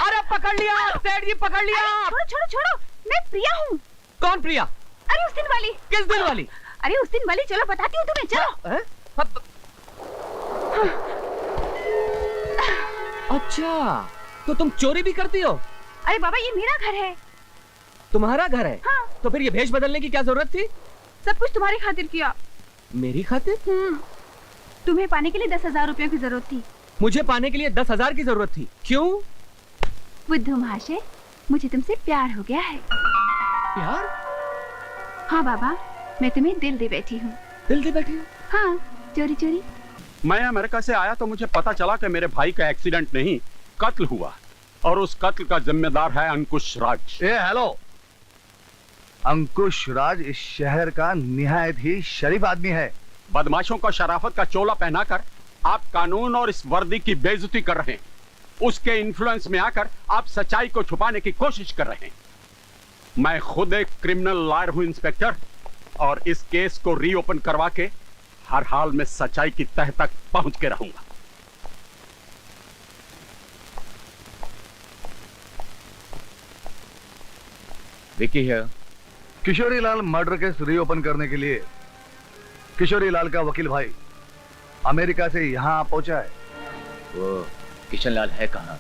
अरे पकड़ लिया, सेठ जी पकड़ लिया। छोड़ो, मैं प्रिया हूँ। कौन प्रिया? अरे उस दिन वाली। किस दिन वाली? अरे उस दिन वाली, चलो बताती हूँ तुम्हें, चलो। अच्छा, तो तुम चोरी भी करती हो? अरे बाबा, ये मेरा घर है। तुम्हारा घर है? हाँ। तो फिर ये भेष बदलने की क्या जरूरत थी? सब कुछ तुम्हारी खातिर किया। मेरी खातिर? तुम्हें पाने के लिए 10,000 रुपयों की जरूरत थी। मुझे पाने के लिए 10,000 की जरूरत थी? क्यों? बुद्धू महाशय, मुझे तुमसे प्यार हो गया है। प्यार? हाँ बाबा, मैं तुम्हें दिल दे बैठी हूँ। दिल दे बैठी हूँ? हाँ, चोरी। मैं अमेरिका से आया तो मुझे पता चला कि मेरे भाई का एक्सीडेंट नहीं, कत्ल हुआ, और उस कत्ल का जिम्मेदार है अंकुश राज। हेलो, अंकुश राज इस शहर का निहायत ही शरीफ आदमी है। बदमाशों को शराफत का चोला पहनाकर आप कानून और इस वर्दी की बेइज्जती कर रहे हैं। उसके इन्फ्लुएंस में आकर आप सच्चाई को छुपाने की कोशिश कर रहे हैं। मैं खुद एक क्रिमिनल लॉयर हूं इंस्पेक्टर, और इस केस को रीओपन करवा के हर हाल में सच्चाई की तह तक पहुंच के रहूंगा। विकी है। Kishori Lal murder case reopen करने के लिए किशोरी लाल का वकील भाई अमेरिका से यहां पहुंचा है। वो किशन लाल है कहाँ?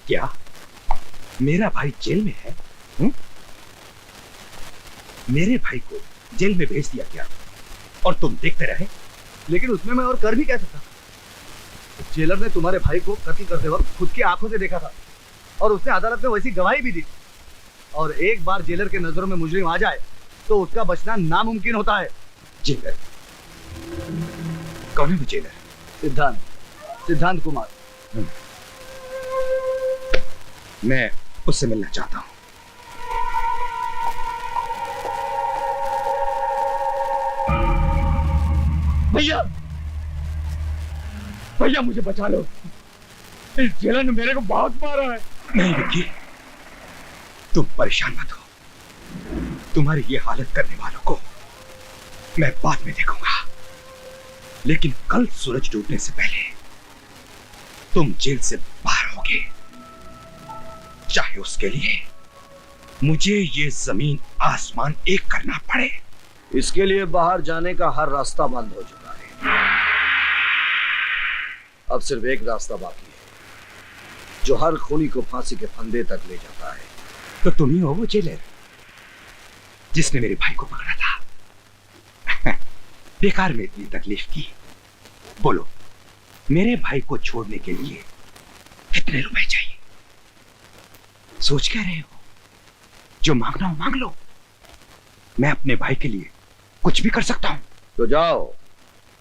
क्या मेरा भाई जेल में है? मेरे भाई को जेल में भेज दिया गया और तुम देखते रहे? लेकिन उसमें मैं और कर भी क्या सकता? जेलर ने तुम्हारे भाई को कत्ल करते वक्त खुद की आंखों से देखा था और उसने अदालत में वैसी गवाही भी दी। और एक बार जेलर के नजरों में मुजरिम आ जाए तो उसका बचना नामुमकिन होता है। जेलर? कौन है वो जेलर? सिद्धांत कुमार। मैं उससे मिलना चाहता हूं। भैया, भैया मुझे बचा लो, इस जेलर ने मेरे को बहुत मारा है। नहीं विक्की, तुम परेशान मत हो। तुम्हारी ये हालत करने वालों को मैं बाद में देखूंगा, लेकिन कल सूरज डूबने से पहले तुम जेल से बाहर होगे, चाहे उसके लिए मुझे ये जमीन आसमान एक करना पड़े। इसके लिए बाहर जाने का हर रास्ता बंद हो चुका है। अब सिर्फ एक रास्ता बाकी है जो हर खूनी को फांसी के फंदे तक ले जाता है। तो तुम ही हो वो जेलर जिसने मेरे भाई को पकड़ा था। बेकार में इतनी तकलीफ की। बोलो, मेरे भाई को छोड़ने के लिए कितने रुपए चाहिए? सोच क्या रहे हो? जो मांगना हो मांग लो, मैं अपने भाई के लिए कुछ भी कर सकता हूं। तो जाओ,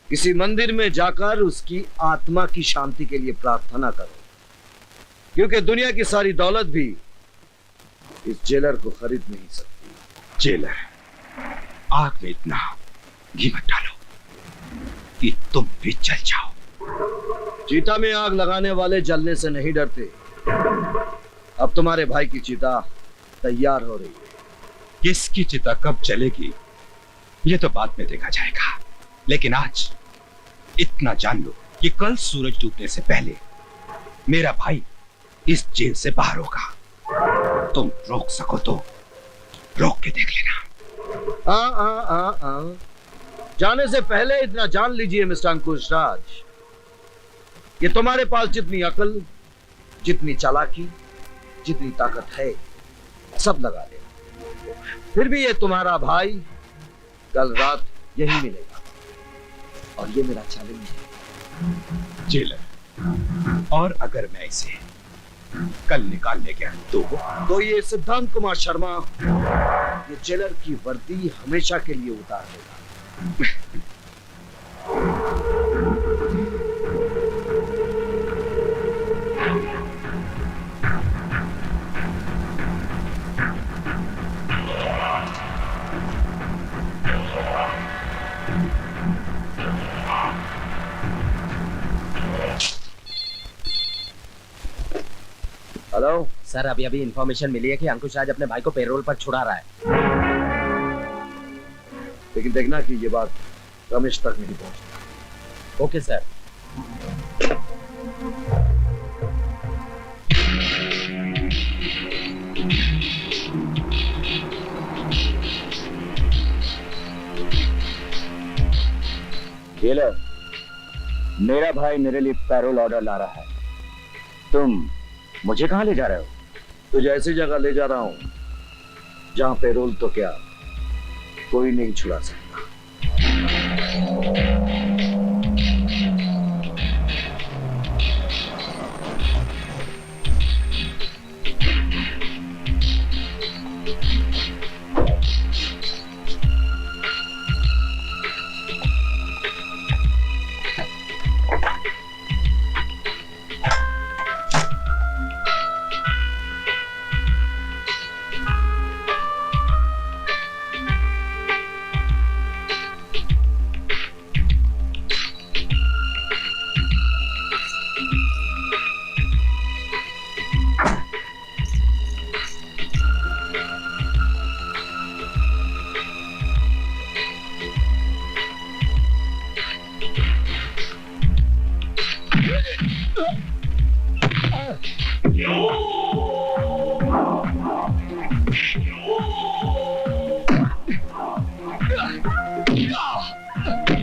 किसी मंदिर में जाकर उसकी आत्मा की शांति के लिए प्रार्थना करो, क्योंकि दुनिया की सारी दौलत भी इस जेलर को खरीद नहीं सकती। जेलर, आग में इतना घी मत डालो कि तुम भी जल जाओ। चीता में आग लगाने वाले जलने से नहीं डरते। अब तुम्हारे भाई की चिता तैयार हो रही है। किसकी चिता कब जलेगी ये तो बाद में देखा जाएगा, लेकिन आज इतना जान लो कि कल सूरज डूबने से पहले मेरा भाई इस जेल से बाहर होगा। तुम रोक सको तो रोक के देख लेना। जाने से पहले इतना जान लीजिए मिस्टर अंकुश राज, कि तुम्हारे पास जितनी अकल, जितनी चालाकी, जितनी ताकत है, सब लगा लेना, फिर भी ये तुम्हारा भाई कल रात यही मिलेगा। और ये मेरा चैलेंज है। जेलर, और अगर मैं इसे कल निकाल ले गया तो ये सिद्धांत कुमार शर्मा ये जेलर की वर्दी हमेशा के लिए उतार देगा। सर अभी अभी इंफॉर्मेशन मिली है कि अंकुश राज अपने भाई को पेरोल पर छुड़ा रहा है। लेकिन देखना कि ये बात रमेश तक नहीं पहुंचती। Okay sir. जेलर, मेरा भाई मेरे लिए पैरोल ऑर्डर ला रहा है। तुम मुझे कहां ले जा रहे हो? तुझे ऐसी जगह ले जा रहा हूं जहां पेरोल तो क्या कोई नहीं छुड़ा सकता।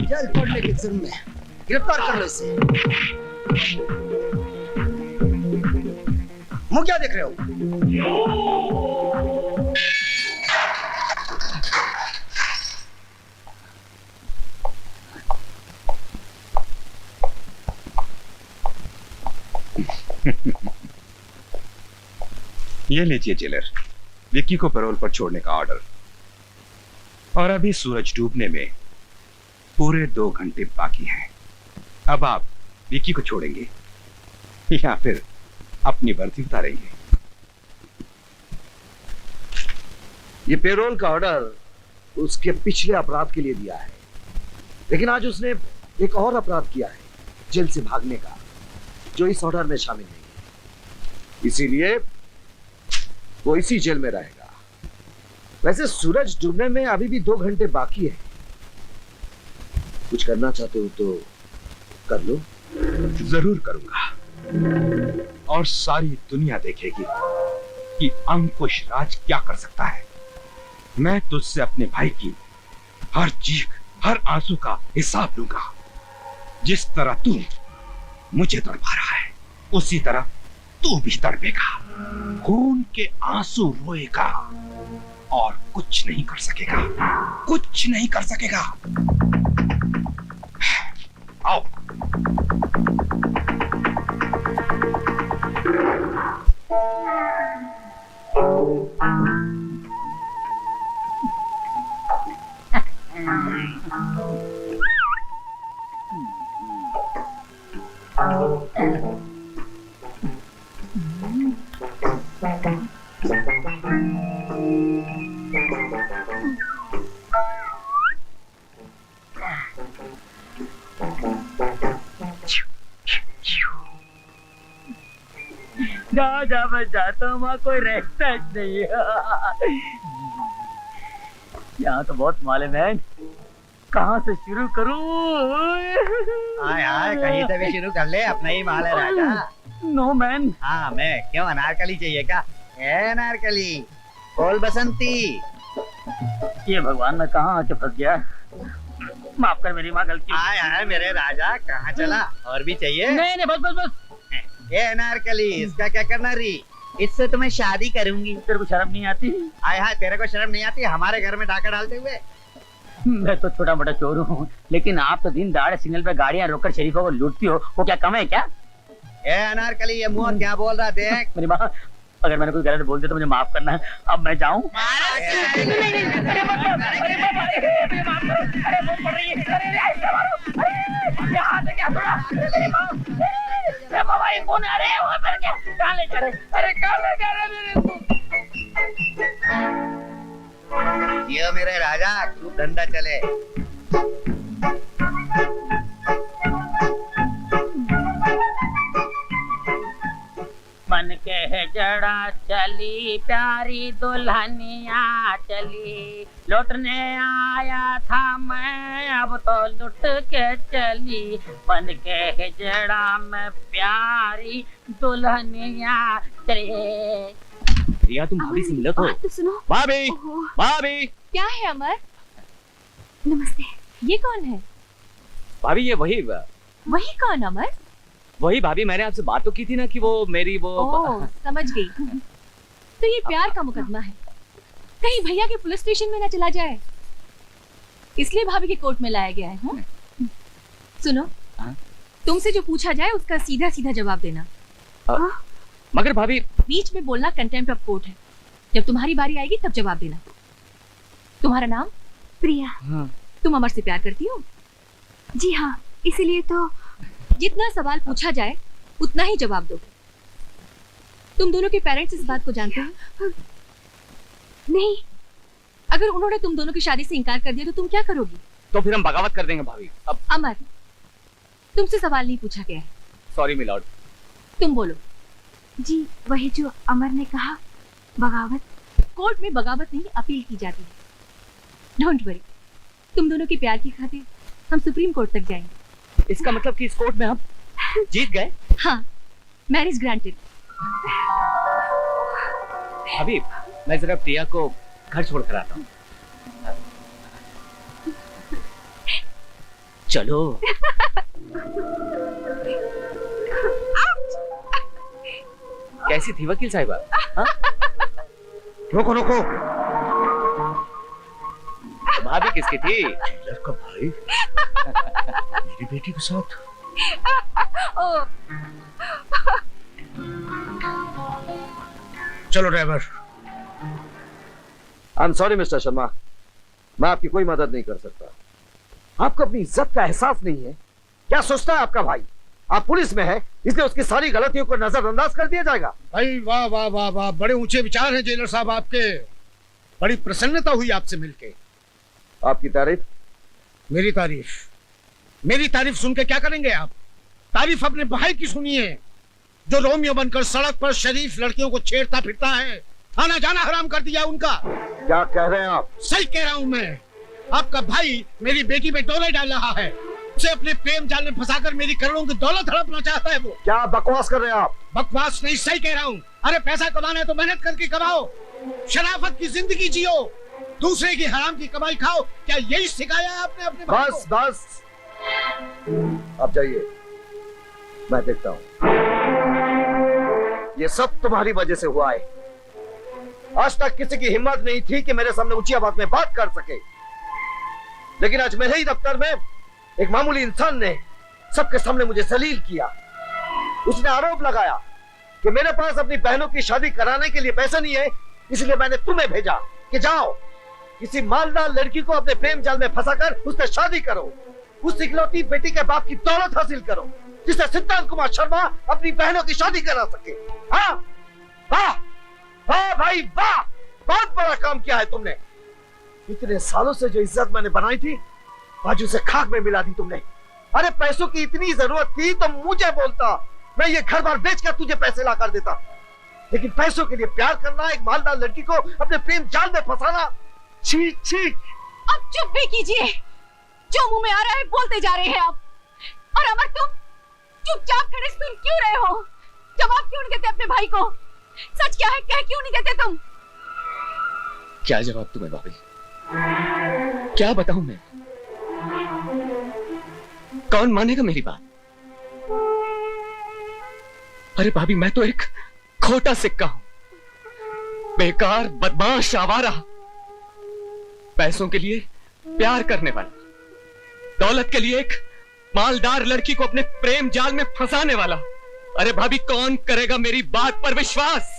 जल पड़ने के जुर्म में गिरफ्तार कर लो इसे। मुंह क्या देख रहे हो? ये लीजिए जेलर, विक्की को पैरोल पर छोड़ने का ऑर्डर। और अभी सूरज डूबने में पूरे 2 घंटे बाकी हैं। अब आप विक्की को छोड़ेंगे या फिर अपनी वर्दी उतारेंगे? ये पेरोल का ऑर्डर उसके पिछले अपराध के लिए दिया है, लेकिन आज उसने एक और अपराध किया है, जेल से भागने का, जो इस ऑर्डर में शामिल नहीं है। इसीलिए वो इसी जेल में रहेगा। वैसे सूरज डूबने में अभी भी 2 घंटे बाकी है। कुछ करना चाहते हो तो कर लो। जरूर करूंगा, और सारी दुनिया देखेगी कि अंकुश राज क्या कर सकता है। मैं तुझसे अपने भाई की हर चीख, हर आंसू का हिसाब लूंगा। जिस तरह तू मुझे तड़पा रहा है, उसी तरह तू भी तड़पेगा, खून के आंसू रोएगा और कुछ नहीं कर सकेगा, कुछ नहीं कर सकेगा। आओ। जहाँ जहाँ मैं जाता हूँ वहाँ कोई रहता ही नहीं है। यहाँ तो बहुत मालूम है, कहाँ से शुरू करूँ? हाँ कहीं से भी शुरू कर ले, अपना ही माल है राजा। No man. हाँ मैं क्यों, अनारकली चाहिए क्या? अनारकली, बोल बसंती। ये भगवान मैं कहाँ आके फंस गया, माफ कर मेरी माँ, गलती। आय मेरे राजा, कहाँ चला? और भी चाहिए? नहीं बस बस बस। ये अनारकली, इसका क्या करना री? इससे तुम्हें शादी करूंगी। तेरे को शर्म नहीं आती? आय हाँ, तेरे को शर्म नहीं आती हमारे घर में डाका डालते हुए? मैं तो छोटा मोटा चोर हूँ, लेकिन आप तो दिन दहाड़े सिग्नल पे गाड़ियाँ रोककर शरीफों को लूटती हो, वो क्या कम है क्या? ए अनारकली, ये मुंह क्या बोल रहा देख। मेरी माँ, अगर मैंने कोई गलत बोल दिया तो मुझे माफ करना। अब मैं जाऊँ? ये मेरे राजा, खूब धंधा चले। मन के है जड़ा चली, प्यारी दुल्हनिया चली, लौटने आया था मैं, अब तो लुट के चली, बन के हिजड़ा में प्यारी दुल्हनिया चली। रिया, तुम भाभी से मिलो तो। तो सुनो। भाभी, भाभी। क्या है अमर? नमस्ते। ये कौन है? भाभी ये वही कौन अमर? वही भाभी, मैंने आपसे बात तो की थी ना कि वो मेरी वो। ओह, समझ गई। तो ये प्यार का मुकदमा है, कहीं भैया के पुलिस स्टेशन में ना चला जाए, इसलिए भाभी के कोर्ट में लाया गया है। सुनो, तुमसे जो पूछा जाए उसका सीधा सीधा जवाब देना। मगर भाभी, बीच में बोलना कंटेम्प्ट ऑफ कोर्ट है। जब तुम्हारी बारी आएगी तब जवाब देना। तुम्हारा नाम? प्रिया। तुम अमर से प्यार करती हो? जी हाँ, इसीलिए तो। जितना सवाल पूछा जाए उतना ही जवाब दो। तुम दोनों के पेरेंट्स इस बात को जानते हैं? नहीं। अगर उन्होंने तुम दोनों की शादी से इनकार कर दिया तो तुम क्या करोगी? तो फिर हम बगावत कर देंगे भाभी। अब अमर, तुमसे सवाल नहीं पूछा गया है। Sorry milord. तुम बोलो। जी वही जो अमर ने कहा, बगावत। कोर्ट में बगावत नहीं, अपील की जाती है। डोंट वरी, तुम दोनों के प्यार की खातिर हम सुप्रीम कोर्ट तक जाएंगे। इसका मतलब कि इस कोर्ट में हम जीत गए? हाँ, मैरिज ग्रांटेड। भाभी, मैं जरा प्रिया को घर छोड़ कर आता हूँ। चलो। कैसी थी वकील साहिबा? रोको रोको। भाभी किसकी थी? जेलर का भाई मेरी बेटी के साथ। चलो driver. I am sorry mister Sharma, मैं आपकी कोई मदद नहीं कर सकता। आपको अपनी इज्जत का एहसास नहीं है? क्या सोचता है आपका भाई? आप पुलिस में है इसलिए उसकी सारी गलतियों को नजरअंदाज कर दिया जाएगा? भाई वाह वाह वाह वाह, बड़े ऊंचे विचार हैं जेलर साहब आपके। बड़ी प्रसन्नता हुई आपसे मिलके। आपकी तारीफ? मेरी तारीफ सुन के क्या करेंगे आप? तारीफ अपने भाई की सुनिए, जो रोमियो बनकर सड़क पर शरीफ लड़कियों को छेड़ता फिरता है, आना जाना हराम कर दिया उनका। क्या कह रहे हैं आप? सही कह रहा हूं मैं। आपका भाई मेरी बेटी पे डोले डाल रहा है, उसे अपने प्रेम जाल में फंसाकर मेरी करोड़ों की दौलत हड़पना चाहता है वो। क्या बकवास कर रहे हैं आप? बकवास नहीं, सही कह रहा हूँ। अरे पैसा कमाना है तो मेहनत करके कमाओ, शराफत की जिंदगी जियो, दूसरे की हराम की कमाई खाओ। क्या यही सिखाया है आपने अपने भाई को? बस बस, अब जाइए, मैं देखता हूं। ये सब तुम्हारी वजह से हुआ है। आज तक किसी की हिम्मत नहीं थी कि मेरे सामने ऊंची आवाज में बात कर सके, लेकिन आज मेरे ही दफ्तर में एक मामूली इंसान ने सबके सामने मुझे जलील किया। उसने आरोप लगाया कि मेरे पास अपनी बहनों की शादी कराने के लिए पैसा नहीं है, इसलिए मैंने तुम्हें भेजा कि जाओ किसी मालदार लड़की को अपने प्रेम जाल में फंसाकर उससे शादी करो, उस इकलौती बेटी के बाप की दौलत हासिल करो, जिससे सिद्धांत कुमार शर्मा अपनी बहनों की शादी करा सके। हाँ वाह वाह भाई वाह, बहुत बड़ा काम किया है तुमने। इतने सालों से जो इज्जत मैंने बनाई थी आज उसे खाक में मिला दी तुमने। अरे पैसों की इतनी जरूरत थी तो मुझे बोलता, मैं ये घर बार बेचकर तुझे पैसे ला कर देता, लेकिन पैसों के लिए प्यार करना, एक मालदार लड़की को अपने प्रेम जाल में फंसाना, छी छी। अब चुप भी कीजिए, जो मुंह में आ रहा है बोलते जा रहे हैं आप। और अमर, तुम चुपचाप खड़े सुन क्यों रहे हो? जवाब क्यों नहीं देते अपने भाई को? सच क्या है कह क्यों नहीं देते तुम? क्या जवाब तुम्हें भाभी? क्या बताऊं मैं? कौन मानेगा मेरी बात? अरे भाभी, मैं तो एक खोटा सिक्का हूं, बेकार, बदमाश, आवारा, पैसों के लिए प्यार करने वाला, दौलत के लिए एक मालदार लड़की को अपने प्रेम जाल में फंसाने वाला। अरे भाभी, कौन करेगा मेरी बात पर विश्वास?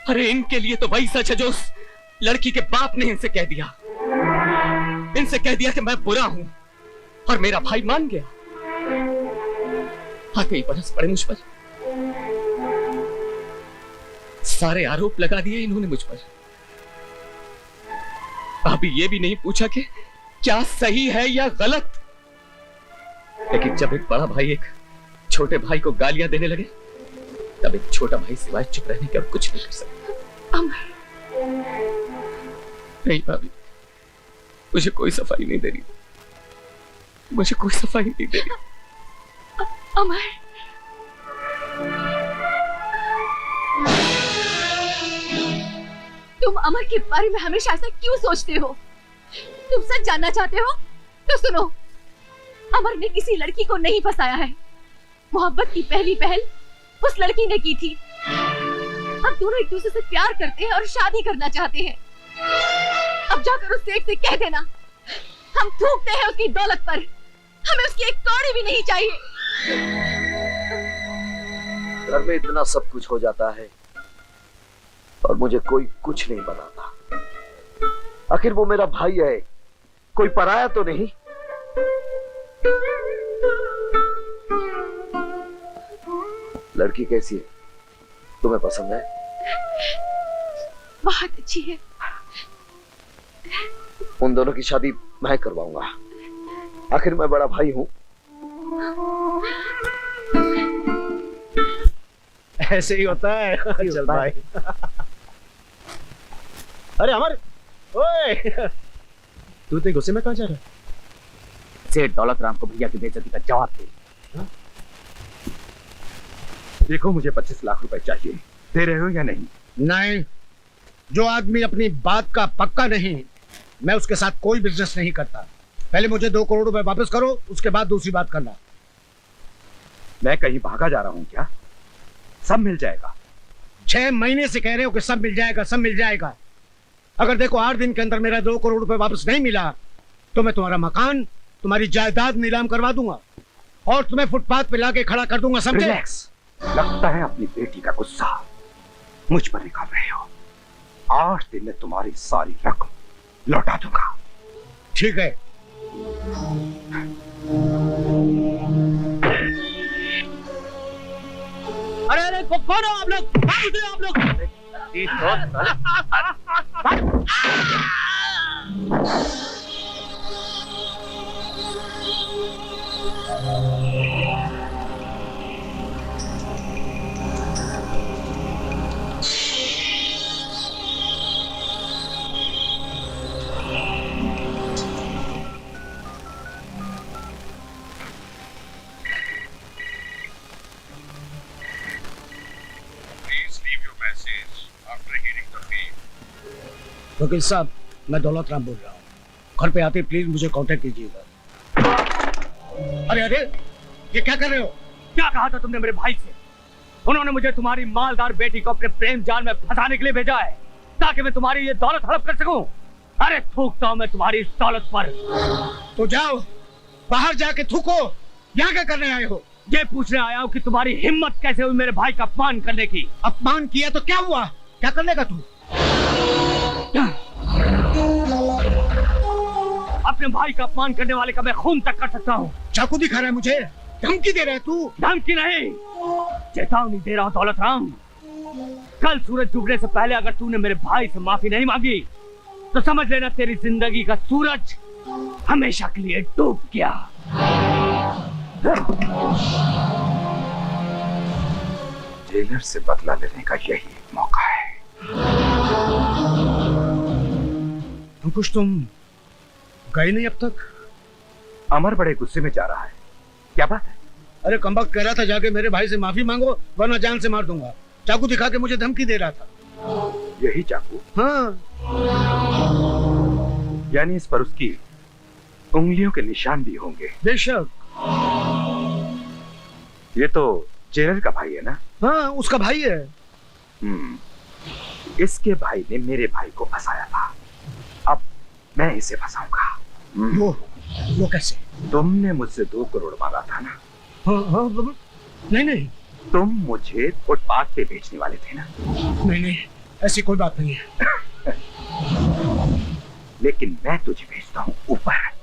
अरे इनके लिए तो वही सच है जो उस लड़की के बाप ने इनसे कह दिया। इनसे कह दिया कि मैं बुरा हूं और मेरा भाई मान गया। आते ही बरस पड़े मुझ पर, सारे आरोप लगा दिए इन्होंने मुझ पर। अभी ये भी नहीं पूछा कि क्या सही है या गलत। लेकिन जब एक बड़ा भाई एक छोटे भाई को गालियां देने लगे तब एक छोटा भाई सिवाय चुप रहने के और कुछ नहीं कर सकता। अमर, नहीं भाभी, मुझे कोई सफाई नहीं दे रही, मुझे कोई सफाई नहीं दे रही। अमर, तुम अमर के बारे में हमेशा ऐसा क्यों सोचते हो? तुम सच जानना चाहते हो तो सुनो, अमर ने किसी लड़की को नहीं फंसाया है। मोहब्बत की पहली पहल उस लड़की ने की थी। हम दोनों एक दूसरे से प्यार करते हैं और शादी करना चाहते हैं। अब जाकर उस सेठ से कह देना, हम थूकते हैं उसकी दौलत पर, हमें उसकी एक कौड़ी भी नहीं चाहिए। घर में इतना सब कुछ हो जाता है और मुझे कोई कुछ नहीं बनाता। आखिर वो मेरा भाई है, कोई पराया तो नहीं। लड़की कैसी है? तुम्हें पसंद है? बहुत अच्छी है। उन दोनों की शादी मैं करवाऊंगा। आखिर मैं बड़ा भाई हूं। ऐसे ही होता है। चल भाई। अरे अमर, ओए, तू इतने गुस्से में कहां जा रहा है? सेठ दौलत राम को भैया की बेइज्जती का जवाब दे। देखो, मुझे 25 लाख रुपए चाहिए, दे रहे हो या नहीं? नहीं, जो आदमी अपनी बात का पक्का नहीं, मैं उसके साथ कोई बिजनेस नहीं करता। पहले मुझे 2 करोड़ रुपए वापस करो, उसके बाद दूसरी बात करना। मैं कहीं भागा जा रहा हूं क्या? सब मिल जाएगा। 6 महीने से कह रहे हो कि सब मिल जाएगा, सब मिल जाएगा। अगर देखो 8 दिन के अंदर मेरा 2 करोड़ रुपए वापस नहीं मिला तो मैं तुम्हारा मकान, तुम्हारी जायदाद नीलाम करवा दूंगा और तुम्हें फुटपाथ पे लाके खड़ा कर दूंगा, समझे? रिलैक्स। लगता है अपनी बेटी का गुस्सा मुझ पर निकाल रहे हो। 8 दिन में तुम्हारी सारी रकम लौटा दूंगा। ठीक है। अरे कौन हो आप लोग? आप लोग वकील साहब, मैं दौलत राम बोल रहा हूँ। घर पे आते प्लीज मुझे कांटेक्ट कीजिएगा। अरे अरे, ये क्या कर रहे हो? क्या कहा था तुमने मेरे भाई से? उन्होंने मुझे तुम्हारी मालदार बेटी को अपने प्रेम जाल में फंसाने के लिए भेजा है ताकि मैं तुम्हारी ये दौलत हड़प कर सकूं। अरे थूकता हूं मैं तुम्हारी इस दौलत पर। तो जाओ, बाहर जाके थूको। यहाँ क्या करने आए हो? ये पूछने आया हूँ कि तुम्हारी हिम्मत कैसे हुई मेरे भाई का अपमान करने की। अपमान किया तो क्या हुआ? क्या कर लेगा तू? अपने भाई का अपमान करने वाले का मैं खून तक कर सकता हूँ। चाकू दिखा रहा है मुझे? धमकी दे रहा है तू? धमकी नहीं, चेतावनी दे रहा हूँ दौलत राम। कल सूरज डूबने से पहले अगर तूने मेरे भाई से माफी नहीं मांगी तो समझ लेना तेरी जिंदगी का सूरज हमेशा के लिए डूब गया। जेलर से बदला लेने का यही एक मौका है। अंकुश, तुम गए नहीं अब तक? अमर बड़े गुस्से में जा रहा है, क्या बात है? अरे कमबख्त कह रहा था जाके मेरे भाई से माफी मांगो वरना जान से मार दूंगा। चाकू दिखा के मुझे धमकी दे रहा था। यही चाकू? हाँ। यानी इस पर उसकी उंगलियों के निशान भी होंगे। बेशक। ये तो जेलर का भाई है ना? हाँ, उसका भाई है। इसके भाई ने मेरे भाई को फंसाया था, अब मैं इसे फंसाऊंगा। वो कैसे? तुमने मुझसे 2 करोड़ मांगा था ना? हाँ, नहीं, तुम मुझे फुटपाथ पे बेचने वाले थे ना? नहीं, ऐसी कोई बात नहीं है। लेकिन मैं तुझे भेजता हूँ ऊपर।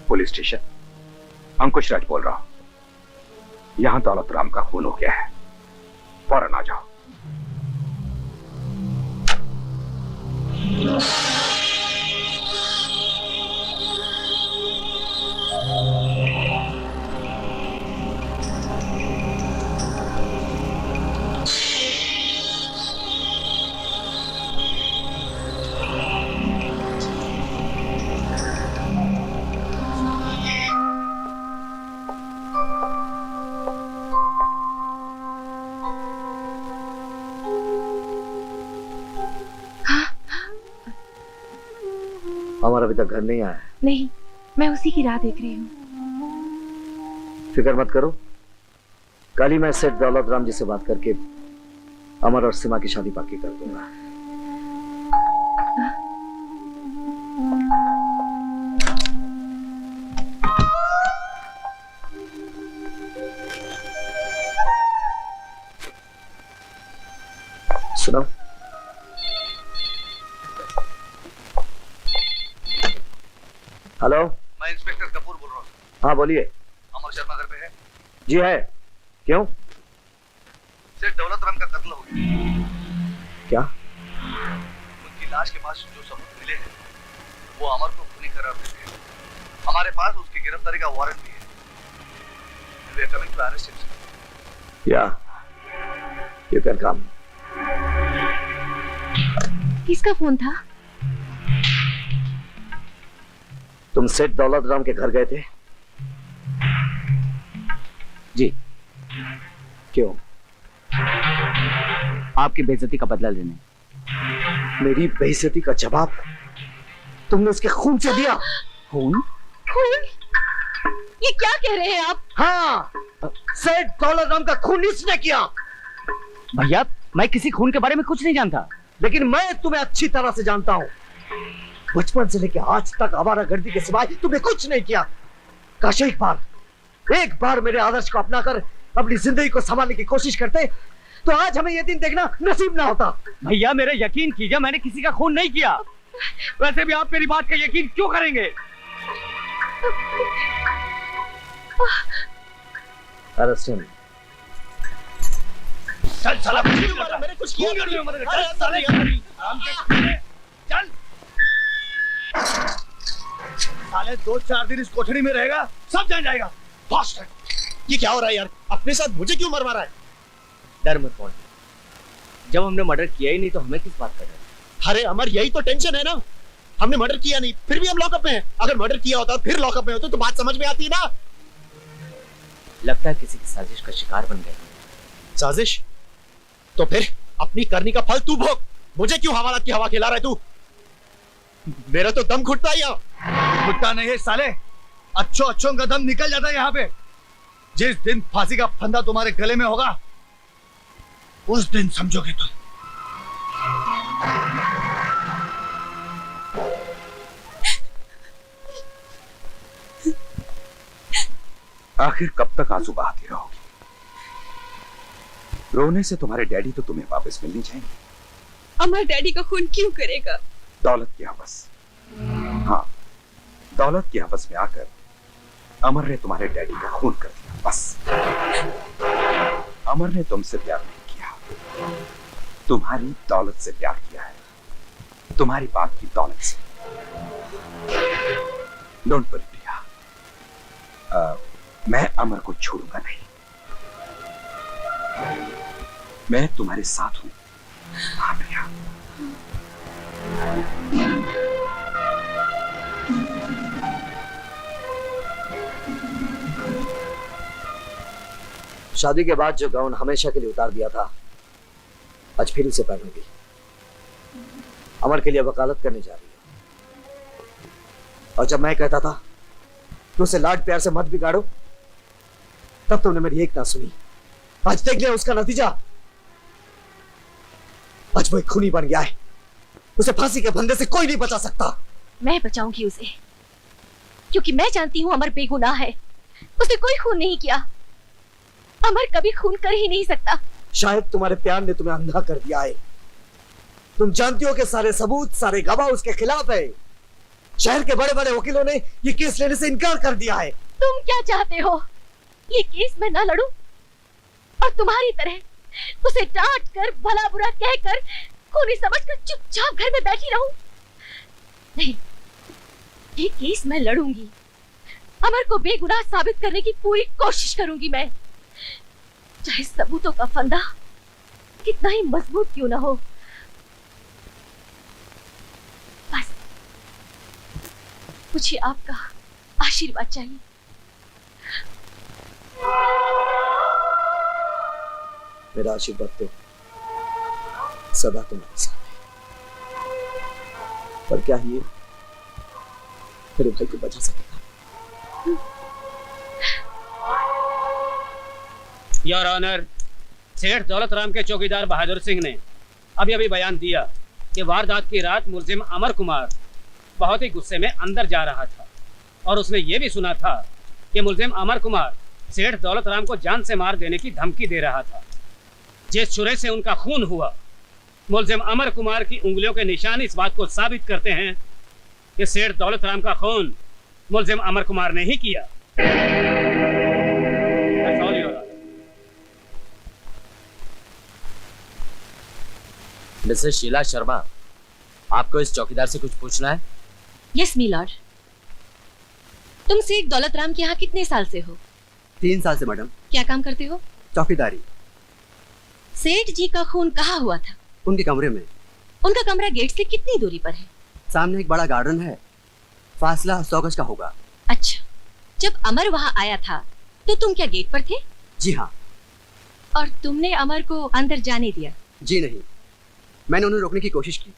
Police station. अंकुश राज बोल रहा हूं। यहां दौलत राम का खून हो गया है, फौरन आ जाओ। अमर अभी तक घर नहीं आया? नहीं, मैं उसी की राह देख रही हूँ। फिक्र मत करो, कल ही मैं सेठ दौलत राम जी से बात करके अमर और सीमा की शादी पक्की कर दूंगा। सुनो, हेलो, मैं इंस्पेक्टर कपूर बोल रहा हूँ। हाँ बोलिए। अमर शर्मा घर पे है? जी है, क्यों? सेठ दौलत राम का कत्ल हो गया। क्या? उनकी लाश के पास जो सबूत मिले हैं वो अमर को खूनी करार देते हैं। हमारे पास उसकी गिरफ्तारी का वारंट भी है। We are coming to arrest him. Yeah, you can come. किसका फोन था? तुम सेठ दौलत राम के घर गए थे? जी। क्यों? आपकी बेइज्जती का बदला लेने। मेरी बेइज्जती का जवाब तुमने उसके खून से दिया? खून? खून? ये क्या कह रहे हैं आप? हाँ, सेठ दौलत राम का खून इसने किया। भैया, मैं किसी खून के बारे में कुछ नहीं जानता। लेकिन मैं तुम्हें अच्छी तरह से जानता हूँ। बचपन से लेकर आज तक आवारागर्दी के सिवाय तुमने कुछ नहीं किया। काश एक बार मेरे आदर्श को अपनाकर अपनी जिंदगी को संभालने की कोशिश करते तो आज हमें यह दिन देखना नसीब ना होता। भैया मेरा यकीन कीजिए, मैंने किसी का खून नहीं किया। वैसे भी आप मेरी बात का यकीन क्यों करेंगे? Arrest him. चल साला, मैंने कुछ किया नहीं। चल साले 2-4 दिन इस कोठरी में रहेगा, सब जान जाएगा। ये क्या हो रहा है यार? अपने साथ मुझे क्यों मरवा रहा है? डर मत पौन, जब हमने मर्डर किया ही नहीं तो हमें किस बात का डर? अरे अमर, यही तो टेंशन है ना। हमने मर्डर किया नहीं, फिर भी हम लॉकअप में हैं। अगर मर्डर किया होता फिर लॉकअप में होते तो बात समझ में आती ना। लगता है किसी की साजिश का शिकार बन गए। साजिश? तो फिर अपनी करनी का फल तू भोग। मुझे क्यों हवालात की हवा खिला रहा है तू? मेरा तो दम घुटता है यहाँ। घुटता नहीं है साले, अच्छों का दम निकल जाता है यहाँ पे। जिस दिन फांसी का फंदा तुम्हारे गले में होगा उस दिन समझोगे तुम। आखिर कब तक आंसू बहाती रहोगी? रोने से तुम्हारे डैडी तो तुम्हें वापस मिलनी चाहिए। अमर डैडी का खून क्यों करेगा? दौलत की हवस। हाँ, दौलत की हवस में आकर अमर ने तुम्हारे डैडी का खून कर दिया। बस, अमर ने तुमसे प्यार नहीं किया, तुम्हारी दौलत से प्यार किया है, तुम्हारी बाप की दौलत से। डोंट वरी प्रिया, मैं अमर को छोड़ूंगा नहीं। मैं तुम्हारे साथ हूं। हाँ प्रिया। शादी के बाद जो गाउन हमेशा के लिए उतार दिया था, आज फिर उसे पहनूंगी। अमर के लिए वकालत करने जा रही है। और जब मैं कहता था कि उसे लाड प्यार से मत बिगाड़ो, तब तुमने मेरी एक ना सुनी। आज देख लिया उसका नतीजा। आज वो एक खूनी बन गया है। उसे फांसी के फंदे से कोई नहीं बचा सकता। मैं बचाऊंगी उसे, क्योंकि मैं जानती हूँ अमर बेगुनाह है। उसने कोई खून नहीं किया। अमर कभी खून कर ही नहीं सकता। शायद तुम्हारे प्यार ने तुम्हें अंधा कर दिया है। तुम जानती हो कि सारे सबूत, सारे गवाह उसके खिलाफ है। शहर के बड़े बड़े वकीलों ने ये केस लेने से इनकार कर दिया है। तुम क्या चाहते हो? ये केस मैं ना लड़ूं और तुम्हारी तरह उसे डांट कर भला बुरा कहकर खूनी समझकर चुपचाप घर में बैठी रहूं? नहीं, ये केस मैं लड़ूंगी। अमर को बेगुनाह साबित करने की पूरी कोशिश करूंगी मैं, चाहे सबूतों का फंदा कितना ही मजबूत क्यों ना हो। बस मुझे आपका आशीर्वाद चाहिए। मेरा आशीर्वाद तो सदा तुम्हारे साथ है, पर क्या ये मेरे भाई को बचा सकेगा? योर ऑनर, सेठ दौलत राम के चौकीदार बहादुर सिंह ने अभी अभी बयान दिया कि वारदात की रात मुलजिम अमर कुमार बहुत ही गुस्से में अंदर जा रहा था और उसने ये भी सुना था कि मुलजिम अमर कुमार सेठ दौलत राम को जान से मार देने की धमकी दे रहा था। जिस छुरे से उनका खून हुआ, मुलजिम अमर कुमार की उंगलियों के निशान इस बात को साबित करते हैं कि सेठ दौलत राम का खून मुलजिम अमर कुमार ने ही किया। मिसेस शीला शर्मा, आपको इस चौकीदार से कुछ पूछना है? यस मी लॉर्ड। तुम सेठ दौलत राम के यहाँ कितने साल से हो? 3 साल से मैडम। क्या काम करते हो? चौकीदारी। सेठ जी का खून कहाँ हुआ था? उनके कमरे में। उनका कमरा गेट से कितनी दूरी पर है? सामने एक बड़ा गार्डन है, फासला 100 गज का होगा। अच्छा, जब अमर वहाँ आया था तो तुम क्या गेट पर थे? जी हाँ। और तुमने अमर को अंदर जाने दिया? जी नहीं, मैंने उन्हें रोकने की कोशिश की।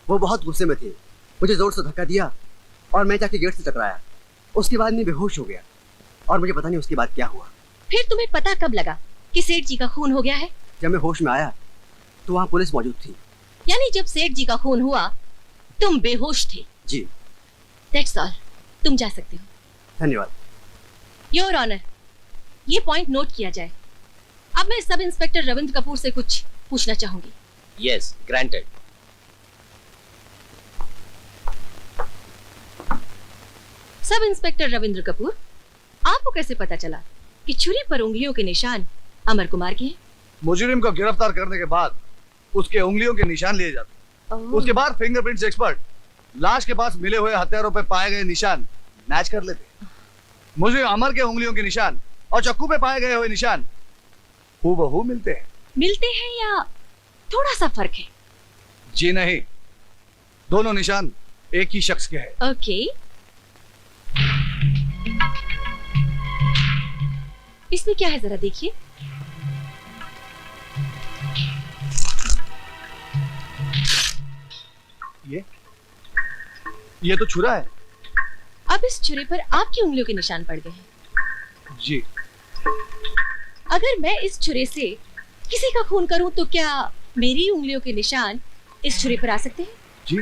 वो बहुत गुस्से में थे, मुझे जोर से धक्का दिया और मैं जाके गेट से टकराया। उसके बाद मैं बेहोश हो गया और मुझे पता नहीं उसके बाद क्या हुआ। फिर तुम्हें पता कब लगा कि सेठ जी का खून हो गया है? जब मैं होश में आया तो वहाँ पुलिस मौजूद थी। यानी जब सेठ जी का खून हुआ तुम बेहोश थे? जी। दैट्स ऑल, तुम जा सकते हो। धन्यवाद। योर ऑनर, ये पॉइंट नोट किया जाए। अब मैं सब इंस्पेक्टर रविंद्र कपूर से कुछ पूछना चाहूंगी। Yes, granted. Sub inspector Ravindra Kapoor, आपको कैसे पता चला कि छुरी पर उंगलियों के निशान अमर कुमार के हैं? मुजरिम को गिरफ्तार करने के बाद उसके उंगलियों के निशान लिए जाते। उसके बाद फिंगरप्रिंट्स एक्सपर्ट लाश के पास मिले हुए हथियारों पर पाए गए निशान मैच कर लेते। मुजरिम अमर के उंगलियों के निशान और चाकू पे पाए गए हुए निशान हूबहू मिलते हैं। मिलते हैं या थोड़ा सा फर्क है? जी नहीं, दोनों निशान एक ही शख्स के हैं। ओके। इसमें क्या है, जरा देखिए। ये तो छुरा है। अब इस छुरे पर आपकी उंगलियों के निशान पड़ गए हैं। जी। अगर मैं इस छुरे से किसी का खून करूं तो क्या मेरी उंगलियों के निशान इस छुरे पर आ सकते हैं? जी।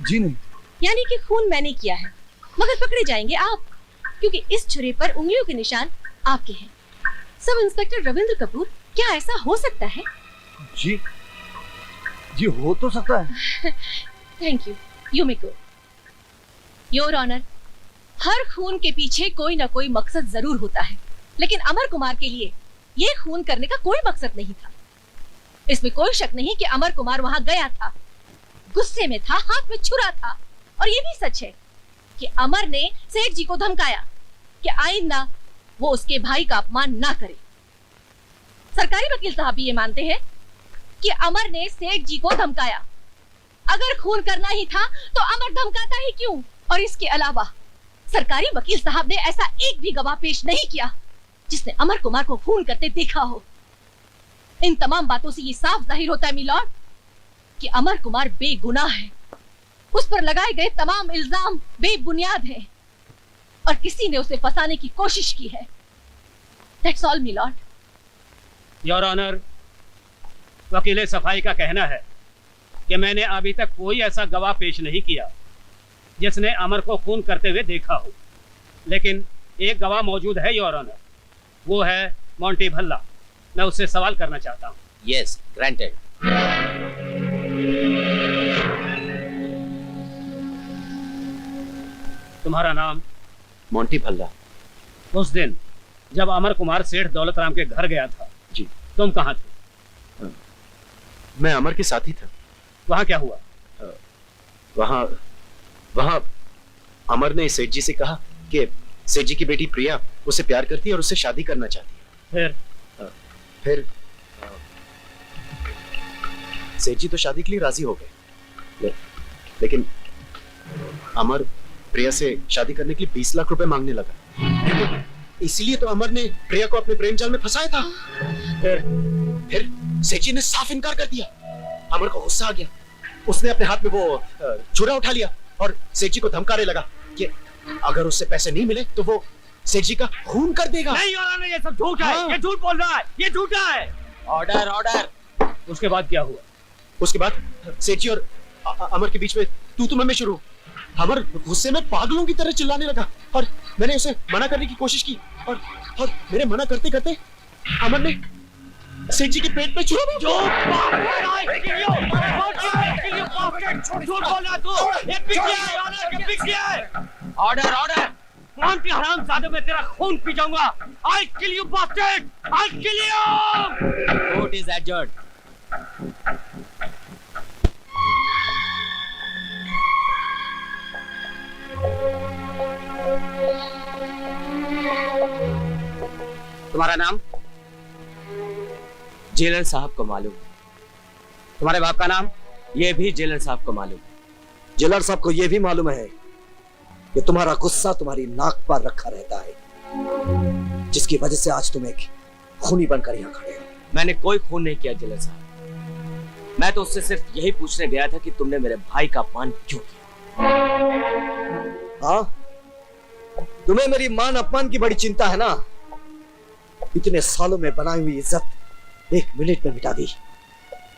जी नहीं। यानी कि खून मैंने किया है मगर पकड़े जाएंगे आप, क्योंकि इस छुरे पर उंगलियों के निशान आपके हैं। सब इंस्पेक्टर रविंद्र कपूर, क्या ऐसा हो सकता है? जी जी, हो तो सकता है। Thank you, you may go. Your honour, हर खून के पीछे कोई ना कोई मकसद जरूर होता है, लेकिन अमर कुमार के लिए ये खून करने का कोई मकसद नहीं था। इसमें कोई शक नहीं कि अमर कुमार वहां गया था, गुस्से में था, हाथ में छुरा था। और ये भी सच है कि अमर ने सेठ जी को धमकाया कि आइंदा वो उसके भाई का अपमान ना करे। सरकारी वकील साहब भी ये मानते हैं कि अमर ने सेठ जी को धमकाया। अगर खून करना ही था तो अमर धमकाता ही क्यों? और इसके अलावा सरकारी वकील साहब ने ऐसा एक भी गवाह पेश नहीं किया जिसने अमर कुमार को खून करते देखा हो। इन तमाम बातों से ये साफ जाहिर होता है मिलॉर्ड कि अमर कुमार बेगुनाह है। उस पर लगाए गए तमाम इल्जाम बेबुनियाद हैं और किसी ने उसे फंसाने की कोशिश की है। That's all milord. Your honour, वकील सफाई का कहना है कि मैंने अभी तक कोई ऐसा गवाह पेश नहीं किया जिसने अमर को खून करते हुए देखा हो, लेकिन एक गवाह मौजूद है योर ऑनर, वो है मोंटी भल्ला। मैं उससे सवाल करना चाहता हूँ। Yes, granted. तुम्हारा नाम? मोंटी भल्ला। उस दिन जब अमर कुमार सेठ दौलत राम के घर गया था जी, तुम कहाँ थे? मैं अमर के साथ ही था। वहां क्या हुआ? वहां अमर ने सेठ जी से कहा कि सेठ जी की बेटी प्रिया उसे प्यार करती है और उससे शादी करना चाहती है। फिर सेठ जी तो शादी के लिए राजी हो गए, लेकिन अमर प्रिया से शादी करने के लिए 20 लाख रुपए मांगने लगा। इसलिए तो अमर ने प्रिया को अपने प्रेम जाल में फंसाया था। फिर सेठ जी ने साफ इनकार कर दिया। अमर को गुस्सा आ गया, उसने अपने हाथ में वो छुरा उठा लिया और सेठ जी को धमकाने लगा कि अगर उससे पैसे नहीं मिले तो वो सेठ जी का खून कर देगा। नहीं होना, ये सब झूठ है। ये झूठ बोल रहा है, ये झूठा है। Order order. उसके बाद क्या हुआ? उसके बाद सेठ जी और अमर के बीच में तू मैं शुरू। अमर गुस्से में पागलों की तरह चिल्लाने लगा और मैंने उसे मना करने की कोशिश की और मेरे मना करते करते अमर ने सेठ जी के पेट पे छुरा। Order order. मोंटी हरामजादे, मैं तेरा खून पी जाऊंगा। I kill you bastard! I kill you! Court is adjourned. तुम्हारा नाम? जेलर साहब को मालूम। तुम्हारे बाप का नाम? यह भी जेलर साहब को मालूम। जेलर साहब को यह भी मालूम है कि तुम्हारा गुस्सा तुम्हारी नाक पर रखा रहता है, जिसकी वजह से आज तुम एक खूनी बनकर यहाँ खड़े हो। मैंने कोई खून नहीं किया जेलर साहब। मैं तो उससे सिर्फ यही पूछने गया था कि तुमने मेरे भाई का अपमान क्यों किया। हाँ, तुम्हें मेरी मान अपमान की बड़ी चिंता है ना? इतने सालों में बनाई हुई इज्जत एक मिनट में मिटा दी।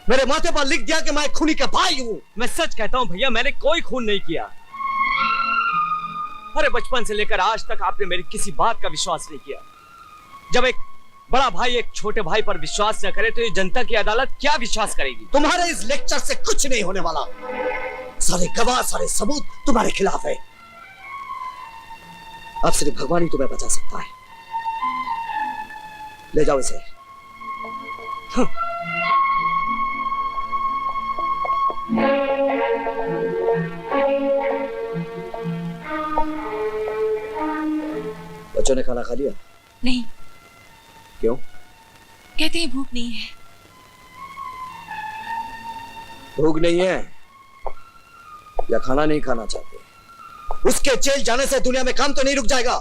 मेरे माथे पर लिख दिया कि मैं खूनी का भाई हूं। मैं सच कहता हूं भैया, मैंने कोई खून नहीं किया। अरे बचपन से लेकर आज तक आपने मेरी किसी बात का विश्वास नहीं किया। जब एक बड़ा भाई एक छोटे भाई पर विश्वास न करे तो ये जनता की अदालत क्या विश्वास करेगी? तुम्हारे इस लेक्चर से कुछ नहीं होने वाला। सारे गवाह, सारे सबूत तुम्हारे खिलाफ है। अब सिर्फ भगवान ही तुम्हें बचा सकता है। ले जाओ इसे। बच्चों ने खाना खा लिया? नहीं। क्यों? कहते हैं भूख नहीं है। भूख नहीं है या खाना नहीं खाना चाहते? उसके जेल जाने से दुनिया में काम तो नहीं रुक जाएगा।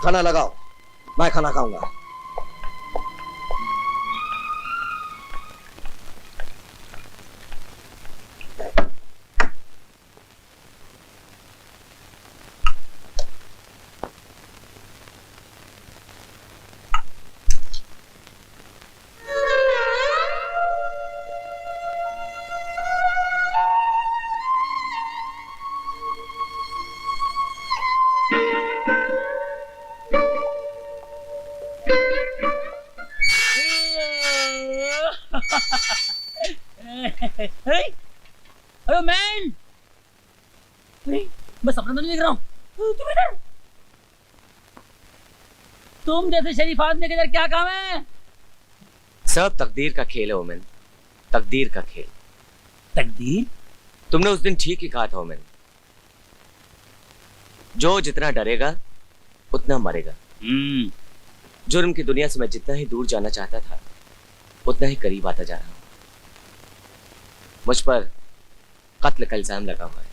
खाना लगाओ, मैं खाना खाऊंगा। अरे मैन, मैं सपना तो नहीं देख रहा हूँ। तुम इधर, तुम जैसे शरीफ आदमी के इधर क्या काम है? सब तकदीर का खेल है ओमेन, तकदीर का खेल। तकदीर? तुमने उस दिन ठीक ही कहा था ओमेन। जो जितना डरेगा उतना मरेगा। जुर्म की दुनिया से मैं जितना ही दूर जाना चाहता था उतना ही करीब आता जा रहा हूं। मुझ पर कत्ल का इल्जाम लगा हुआ है।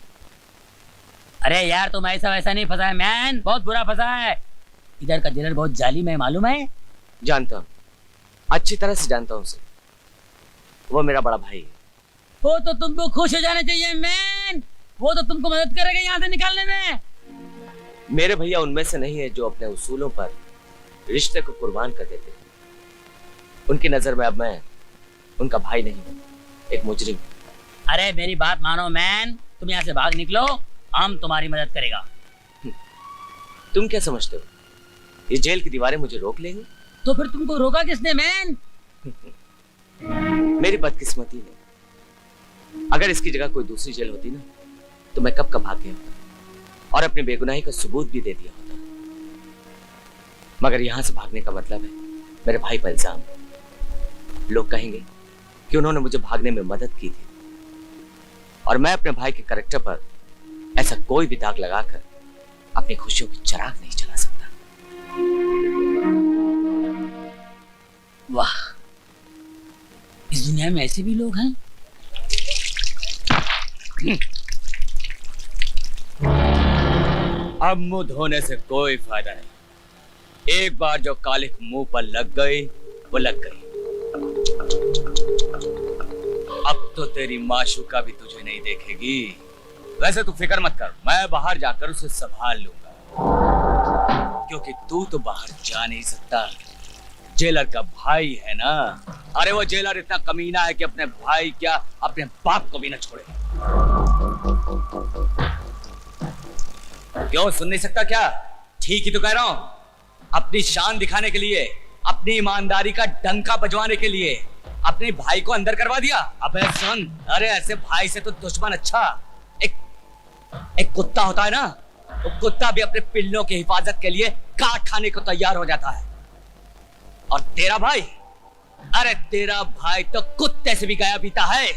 अरे यार, तुम ऐसा वैसा नहीं फंसा है मैन, बहुत बुरा फंसा है। इधर का जेलर बहुत जालिम है, मालूम है? जानता हूं, अच्छी तरह से जानता हूं उसे। वो मेरा बड़ा भाई है। वो तो तुमको खुश हो जाना चाहिए मैन, वो तो तुमको मदद करेगा यहाँ से निकालने में। मेरे भैया उनमें से नहीं है जो अपने उसूलों पर रिश्ते को कुर्बान कर देते। उनकी नजर में अब मैं उनका भाई नहीं हूं, एक मुजरिम। अरे मेरी बात मानो मैन, तुम यहाँ से भाग निकलो, हम तुम्हारी मदद करेगा। तुम क्या समझते हो ये जेल की दीवारें मुझे रोक लेंगी? तो फिर तुमको रोका किसने मैन? मेरी बदकिस्मती ने। अगर इसकी जगह कोई दूसरी जेल होती ना तो मैं कब का भाग गया होता। और अपनी बेगुनाही का सबूत भी दे दिया होता, मगर यहां से भागने का मतलब है मेरे भाई पर इल्जाम। लोग कहेंगे कि उन्होंने मुझे भागने में मदद की थी, और मैं अपने भाई के कैरेक्टर पर ऐसा कोई भी दाग लगाकर अपनी खुशियों की चिराग नहीं जला सकता। वाह, इस दुनिया में ऐसे भी लोग हैं। अब मुंह धोने से कोई फायदा नहीं। एक बार जो कालिख मुंह पर लग गई वो लग गई। अब तो तेरी माशूका भी तुझे नहीं देखेगी। वैसे तू फिक्र मत कर, मैं बाहर जाकर उसे संभाल लूंगा, क्योंकि तू तो बाहर जा नहीं सकता। जेलर का भाई है ना। अरे वो जेलर इतना कमीना है कि अपने भाई क्या अपने बाप को भी न छोड़े। क्यों सुन नहीं सकता क्या? ठीक ही तो कह रहा हूं। अपनी शान दिखाने के लिए, अपनी ईमानदारी का डंका बजवाने के लिए अपने भाई को अंदर करवा दिया। अबे सुन, अरे ऐसे भाई से तो दुश्मन अच्छा। एक कुत्ता होता है ना, वो कुत्ता भी अपने पिल्लों की हिफाजत के लिए काट खाने को तैयार हो जाता है। और तेरा भाई, अरे तेरा भाई तो कुत्ते से भी गया पीता है।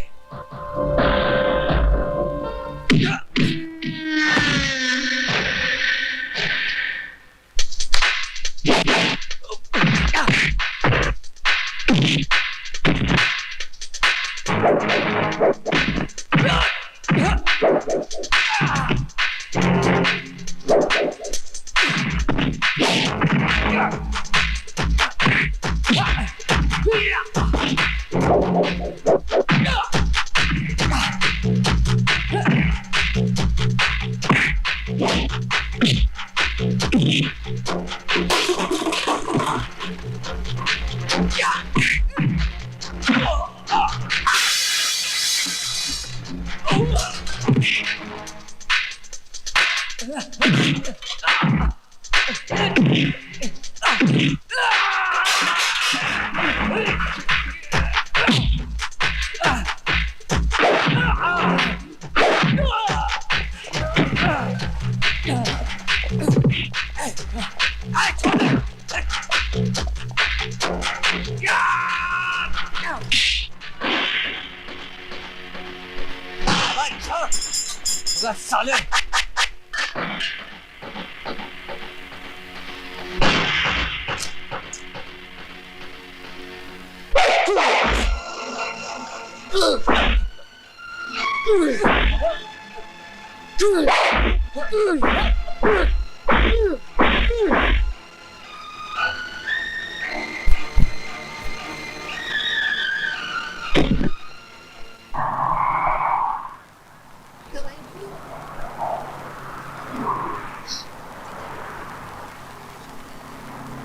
साले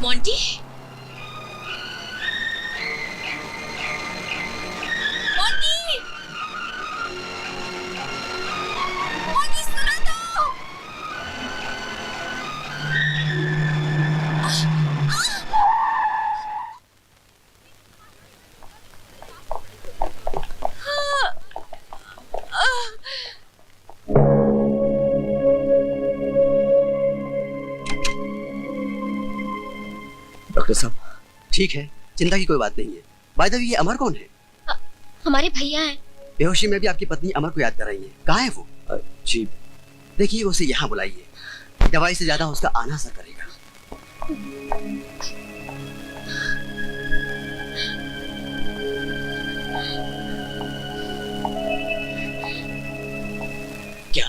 मोंटी, मोंटी, मोंटी सुनो तो। डॉक्टर साहब, ठीक है, चिंता की कोई बात नहीं है। बाय द वे, ये अमर कौन है? हमारे भैया हैं। बेहोशी में भी आपकी पत्नी अमर को याद कर रही है। कहाँ है वो? जी देखिए, उसे यहाँ बुलाइए। दवाई से ज्यादा उसका आना असर करेगा। क्या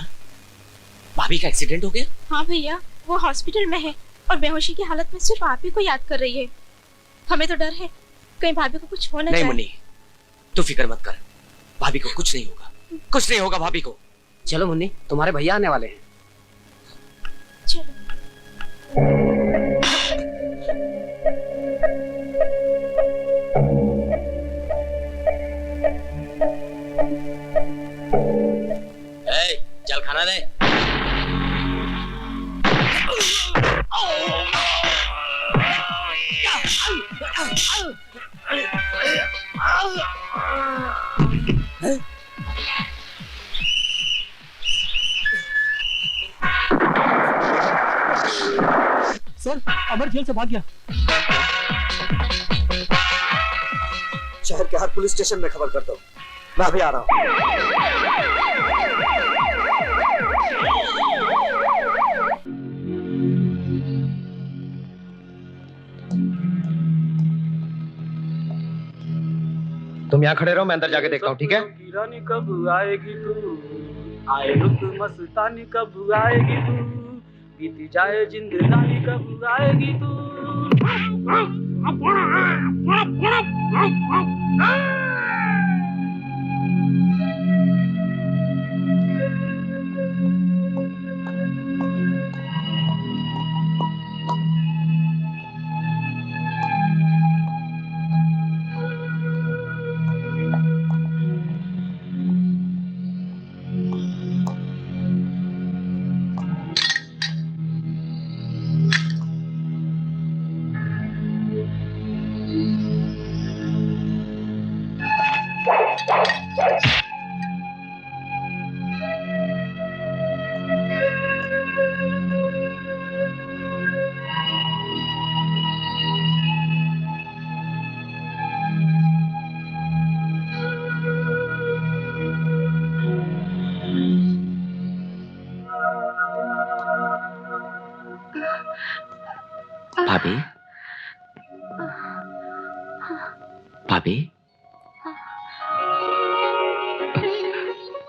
भाभी का एक्सीडेंट हो गया? हाँ भैया, वो हॉस्पिटल में है और बेहोशी की हालत में सिर्फ आप ही को याद कर रही है। हमें तो डर है कहीं भाभी को कुछ हो न जाए। नहीं मुन्नी, तू फिक्र मत कर, भाभी को कुछ नहीं होगा, कुछ नहीं होगा भाभी को। चलो मुन्नी, तुम्हारे भैया आने वाले हैं। चलो। चल खाना दे। जेल से भाग गया। शहर के हर पुलिस स्टेशन में खबर कर दो, मैं अभी आ रहा हूँ। तुम यहाँ खड़े रहो, मैं अंदर जाके देखता हूँ, ठीक है? रानी कब आएगी तू, आए रुत मस्तानी कब आएगी तू, बीती जाए जिंदगानी कब आएगी तू। भाभी, भाभी,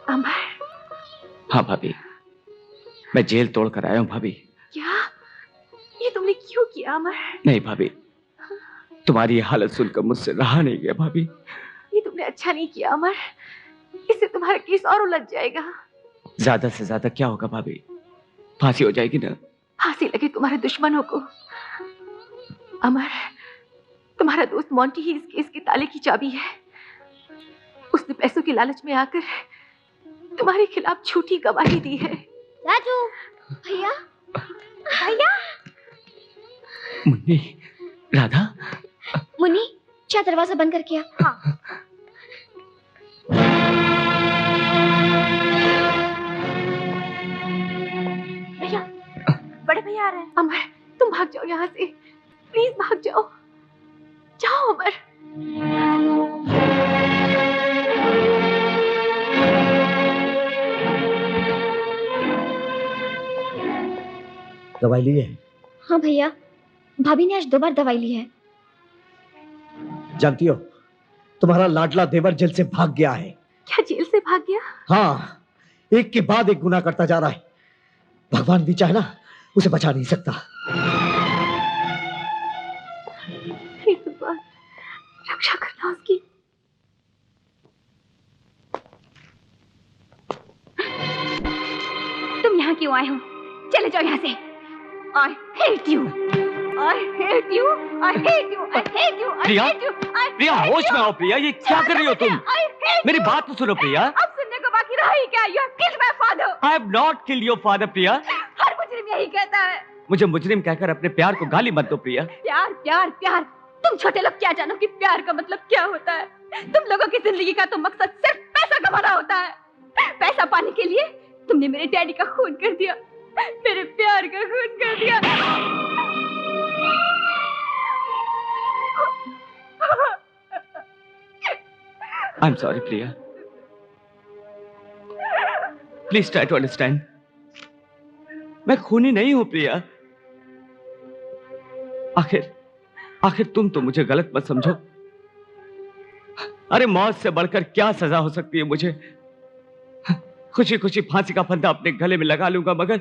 अमर। हाँ भाभी, मैं जेल तोड़ कर आया हूँ भाभी। क्या? ये तुमने क्यों किया अमर? नहीं भाभी, तुम्हारी ये हालत सुनकर मुझसे रहा नहीं गया भाभी। ये तुमने अच्छा नहीं किया अमर, इससे तुम्हारा केस और उलझ जाएगा। ज्यादा से ज्यादा क्या होगा भाभी? फांसी हो जाएगी ना? फांसी लगे तुम्हारे दुश्मनों को। अमर, तुम्हारा दोस्त मोंटी ही इस केस के ताले की चाबी है। उसने पैसों के लालच में आकर तुम्हारे खिलाफ झूठी गवाही दी है। राजू, भैया, भैया। मुन्नी, राधा। मुन्नी, क्या दरवाजा बंद करके आ? हाँ। भैया, बड़े भैया आ रहे हैं। अमर, तुम भाग जाओ यहाँ से, प्लीज भाग जाओ। जाओ अमर। दवाई ली है? हाँ भैया, भाभी ने आज 2 बार दवाई ली है। जानती हो, तुम्हारा लाडला देवर जेल से भाग गया है। क्या जेल से भाग गया? हाँ, एक के बाद एक गुनाह करता जा रहा है। भगवान भी चाहे ना, उसे बचा नहीं सकता। रक्षा करना उसकी। तुम यहाँ क्यों आए हो? चले जाओ यहाँ से। I hate you. I hate you. I hate you. I hate you. I Priya, hate you. प्रिया होश में आओ प्रिया, ये क्या कर रही हो तुम? मेरी बात तो सुनो प्रिया। अब सुनने को बाकी रहा ही क्या? You have killed my father. I have not killed your father प्रिया। हर मुजरिम यही कहता है। मुझे मुजरिम कहकर अपने प्यार को गाली मत दो प्रिया। प्यार, प्यार, प्यार। तुम छोटे लोग क्या जानो कि प्यार का मतलब क्या होता है? तुम लोगों की जिंदगी का तो मकसद सिर्फ पैसा कमाना होता है। पैसा पाने के लिए तुमने मेरे डैडी का खून कर दिया, मेरे प्यार का खून कर दिया। I'm sorry Priya. Please try to understand। मैं खूनी नहीं हूं प्रिया। आखिर तुम तो मुझे गलत मत समझो। अरे मौत से बढ़कर क्या सजा हो सकती है मुझे? खुशी खुशी फांसी का फंदा अपने गले में लगा लूंगा, मगर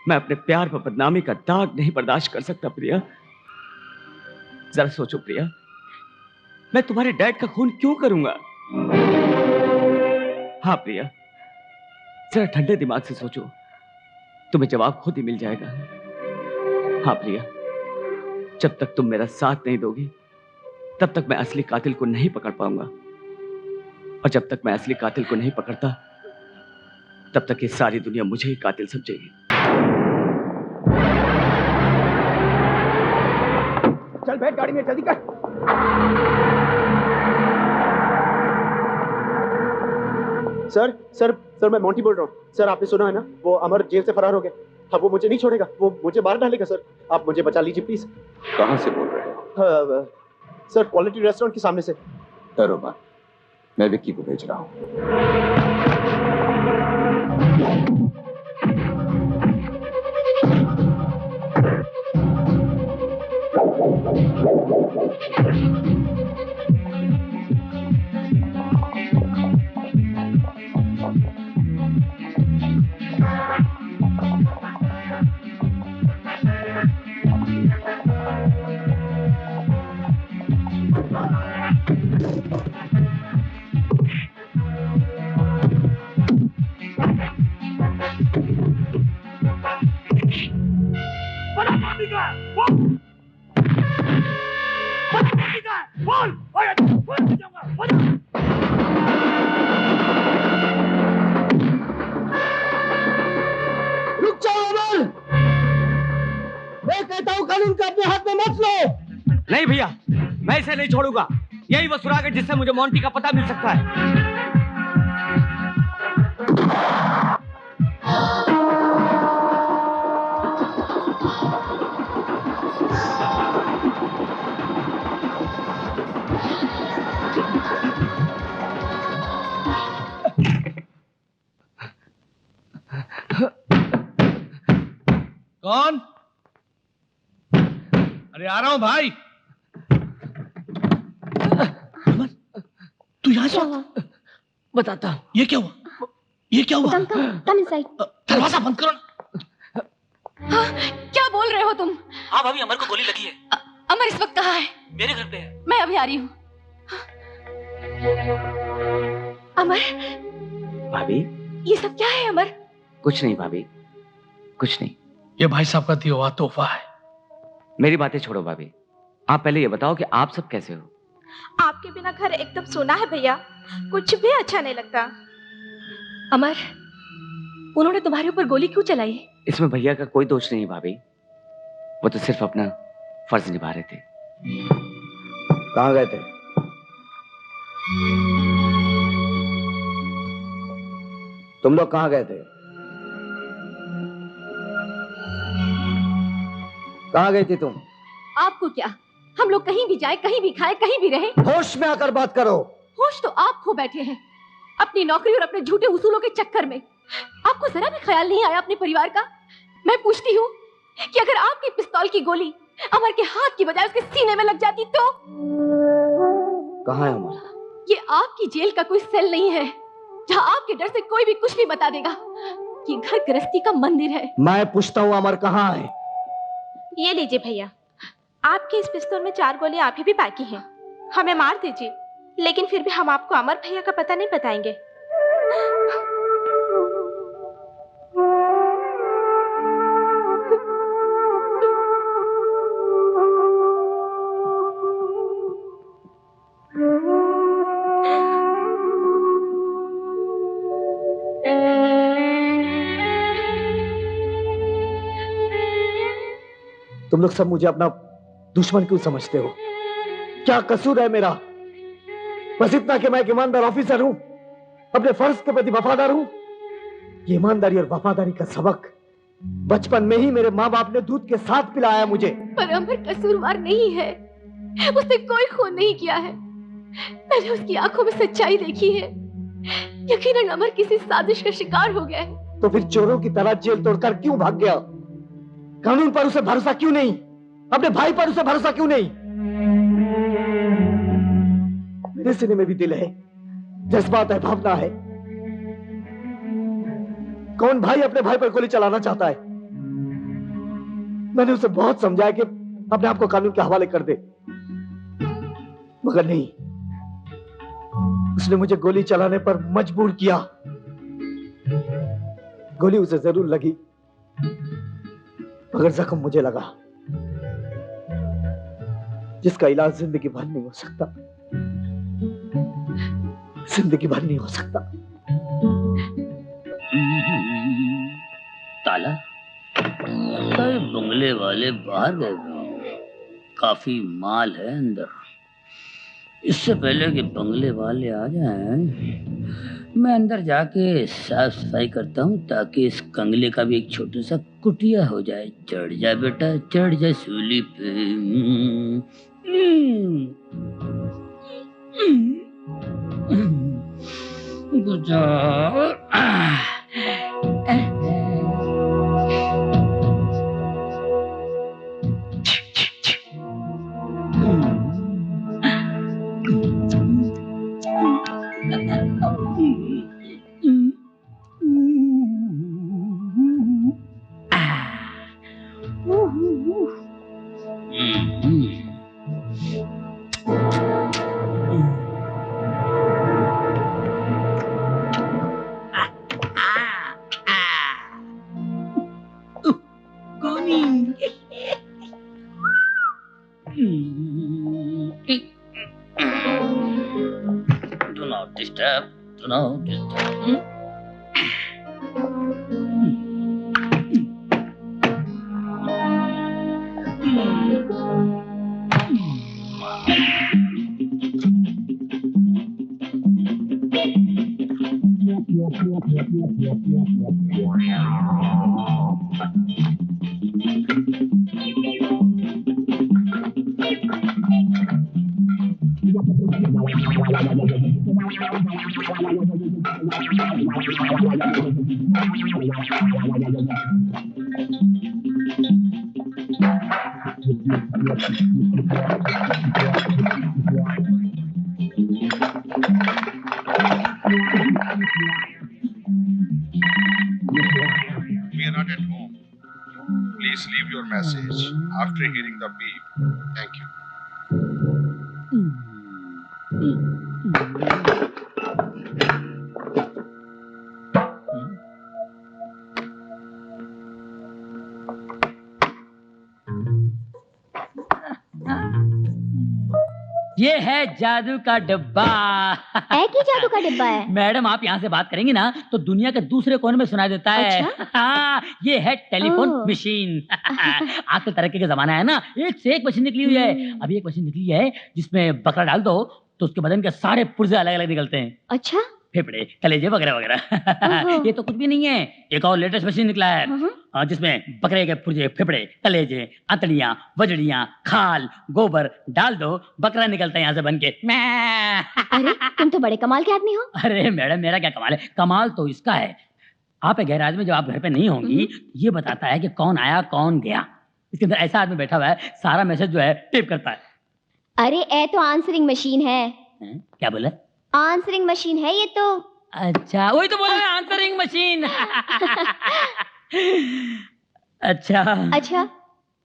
मैं अपने प्यार पर बदनामी का दाग नहीं बर्दाश्त कर सकता प्रिया। जरा सोचो प्रिया, मैं तुम्हारे डैड का खून क्यों करूंगा? हाँ प्रिया, जरा ठंडे दिमाग से सोचो, तुम्हें जवाब खुद ही मिल जाएगा। हाँ प्रिया, जब तक तुम मेरा साथ नहीं दोगी तब तक मैं असली कातिल को नहीं पकड़ पाऊंगा, और जब तक मैं असली कातिल को नहीं पकड़ता तब तक ये सारी दुनिया मुझे ही कातिल समझेगी। चल बैठ गाड़ी में, जल्दी कर। सर मैं मोंटी बोल रहा हूँ। सर आपने सुना है ना, वो अमर जेल से फरार हो गया। अब वो मुझे नहीं छोड़ेगा, वो मुझे मार डालेगा सर। आप मुझे बचा लीजिए प्लीज। कहाँ से बोल रहे हो? सर क्वालिटी रेस्टोरेंट के सामने से। डरो मत, मैं विक्की को भेज रहा हूँ। रुक जाओ अमर, मैं कहता हूँ कानून को अपने हाथ में मत लो। नहीं भैया, मैं इसे नहीं छोड़ूंगा। यही वो सुराग है जिससे मुझे मोंटी का पता मिल सकता है। कौन? अरे आ रहा हूं भाई। तू यहाँ से बताता हूँ। ये क्या हुआ? ये क्या हुआ? Come inside. दरवाजा बंद करो। हाँ, क्या बोल रहे हो तुम? हाँ भाभी, अमर को गोली लगी है। अमर इस वक्त कहाँ है? मेरे घर पे है। मैं अभी आ रही हूँ। अमर, भाभी ये सब क्या है अमर? कुछ नहीं भाभी, कुछ नहीं। ये भाई साहब का दिया हुआ तोहफा है। मेरी बातें छोड़ो भाभी, आप पहले ये बताओ कि आप सब कैसे हो? आपके बिना घर एकदम सोना है भैया, कुछ भी अच्छा नहीं लगता। अमर, उन्होंने तुम्हारे ऊपर गोली क्यों चलाई? इसमें भैया का कोई दोष नहीं भाभी, वो तो सिर्फ अपना फर्ज निभा रहे थे। कहाँ गए थे? तुम लोग कहाँ गए थे? कहाँ गई थी तुम? आपको क्या, हम लोग कहीं भी जाए, कहीं भी खाए, कहीं भी रहे। होश में आकर बात करो। होश तो आप खो बैठे हैं अपनी नौकरी और अपने झूठे उसूलों के चक्कर में। आपको जरा भी ख्याल नहीं आया अपने परिवार का? मैं पूछती हूँ कि अगर आपकी पिस्तौल की गोली अमर के हाथ की बजाय उसके सीने में लग जाती तो? कहाँ है अमर? ये आपकी जेल का कोई सेल नहीं है जहाँ आपके डर से कोई भी कुछ भी बता देगा। ये घर गृहस्थी का मंदिर है। मैं पूछता हूँ अमर कहाँ है? ये लीजिए भैया, आपके इस पिस्तौल में 4 गोलियां अभी भी बाकी हैं। हमें मार दीजिए, लेकिन फिर भी हम आपको अमर भैया का पता नहीं बताएंगे। तुम लोग सब मुझे अपना दुश्मन क्यों समझते हो? क्या कसूर है मेरा? बस इतना कि मैं एक ईमानदार ऑफिसर हूं, अपने फर्ज के प्रति वफादार हूं। ये ईमानदारी और वफादारी का सबक बचपन में ही मेरे माँ बाप ने दूध के साथ पिलाया मुझे। पर अमर कसूरवार नहीं है, उसने कोई खून नहीं किया है। मैंने उसकी आंखों में सच्चाई देखी है। यकीनन अमर किसी साजिश का शिकार हो गया है। तो फिर चोरों की तरह जेल तोड़कर क्यों भाग गया? कानून पर उसे भरोसा क्यों नहीं? अपने भाई पर उसे भरोसा क्यों नहीं? मेरे सीने में भी दिल है, जज्बात है, भावना है। कौन भाई अपने भाई पर गोली चलाना चाहता है? मैंने उसे बहुत समझाया कि अपने आप को कानून के हवाले कर दे, मगर नहीं, उसने मुझे गोली चलाने पर मजबूर किया। गोली उसे जरूर लगी, मगर जख्म मुझे लगा, जिसका इलाज जिंदगी भर नहीं हो सकता, जिंदगी भर नहीं हो सकता। ताला बंगले वाले बाहर गए हैं। काफी माल है अंदर। इससे पहले कि बंगले वाले आ जाएं, मैं अंदर जाके साफ सफाई करता हूँ ताकि इस कंगले का भी एक छोटा सा कुटिया हो जाए। चढ़ जा बेटा, चढ़ जा सूली पे। Do not disturb. Do not disturb. We are not at home. Please leave your message after hearing the beep. Thank you. ये है जादू का डिब्बा। एक ही जादू का डिब्बा है? मैडम आप यहाँ से बात करेंगी ना तो दुनिया के दूसरे कोने में सुनाई देता है। अच्छा? हाँ, ये है टेलीफोन ओह। मशीन। आजकल तरक्की का जमाना है ना, एक से एक मशीन निकली हुई है। अभी एक मशीन निकली है जिसमें बकरा डाल दो तो उसके बदन के सारे पुर्जे अलग अलग निकलते हैं। अच्छा? फेफड़े, कलेजे वगैरह वगैरह। ये तो कुछ भी नहीं है, एक और लेटेस्ट मशीन निकला है जिसमें बकरे के पुर्जे, फेफड़े, कलेजे, अंतड़ियां, वजड़ियां, खाल, गोबर डाल दो, बकरा निकलता है यहाँ से बन के। अरे तुम तो बड़े कमाल के आदमी हो। अरे मैडम मेरा क्या कमाल है, कमाल तो इसका है। आप एक गैराज में जब आप घर पे नहीं होंगी ये बताता है कि कौन आया कौन गया। इसके अंदर ऐसा आदमी बैठा हुआ है, सारा मैसेज जो है टेप करता है। अरे ए तो आंसरिंग मशीन है। क्या बोला? आंसरिंग मशीन है ये तो। अच्छा वही तो बोला आंसरिंग मशीन। अच्छा अच्छा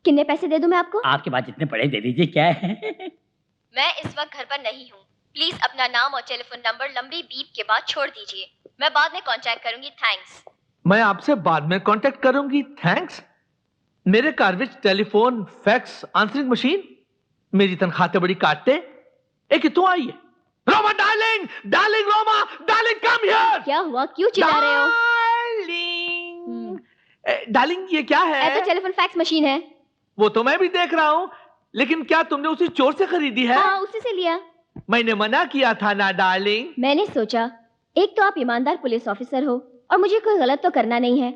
कितने पैसे दे दूं मैं आपको? आपके पास जितने पड़े दे दीजिए। क्या है? मैं इस वक्त घर पर नहीं हूँ, प्लीज अपना नाम और टेलीफोन नंबर लंबी बीप के बाद छोड़ दीजिए, मैं बाद में कांटेक्ट करूंगी। थैंक्स। मैं आपसे बाद में कांटेक्ट करूंगी। थैंक्स। मेरे घर विच टेलीफोन, फैक्स, आंसरिंग मशीन, मेरी तनख्वाह ते बड़ी काटते। एक कितों आई है? Roma darling, darling Roma, darling come here. क्या हुआ, क्यों चिल्ला रहे हो? डार्लिंग ये क्या है? तो टेलीफोन फैक्स मशीन है। वो तो मैं भी देख रहा हूँ, लेकिन क्या तुमने उसे चोर से खरीदी है? हाँ उसी से लिया। मैंने मना किया था ना डार्लिंग। मैंने सोचा एक तो आप ईमानदार पुलिस ऑफिसर हो और मुझे कोई गलत तो करना नहीं है,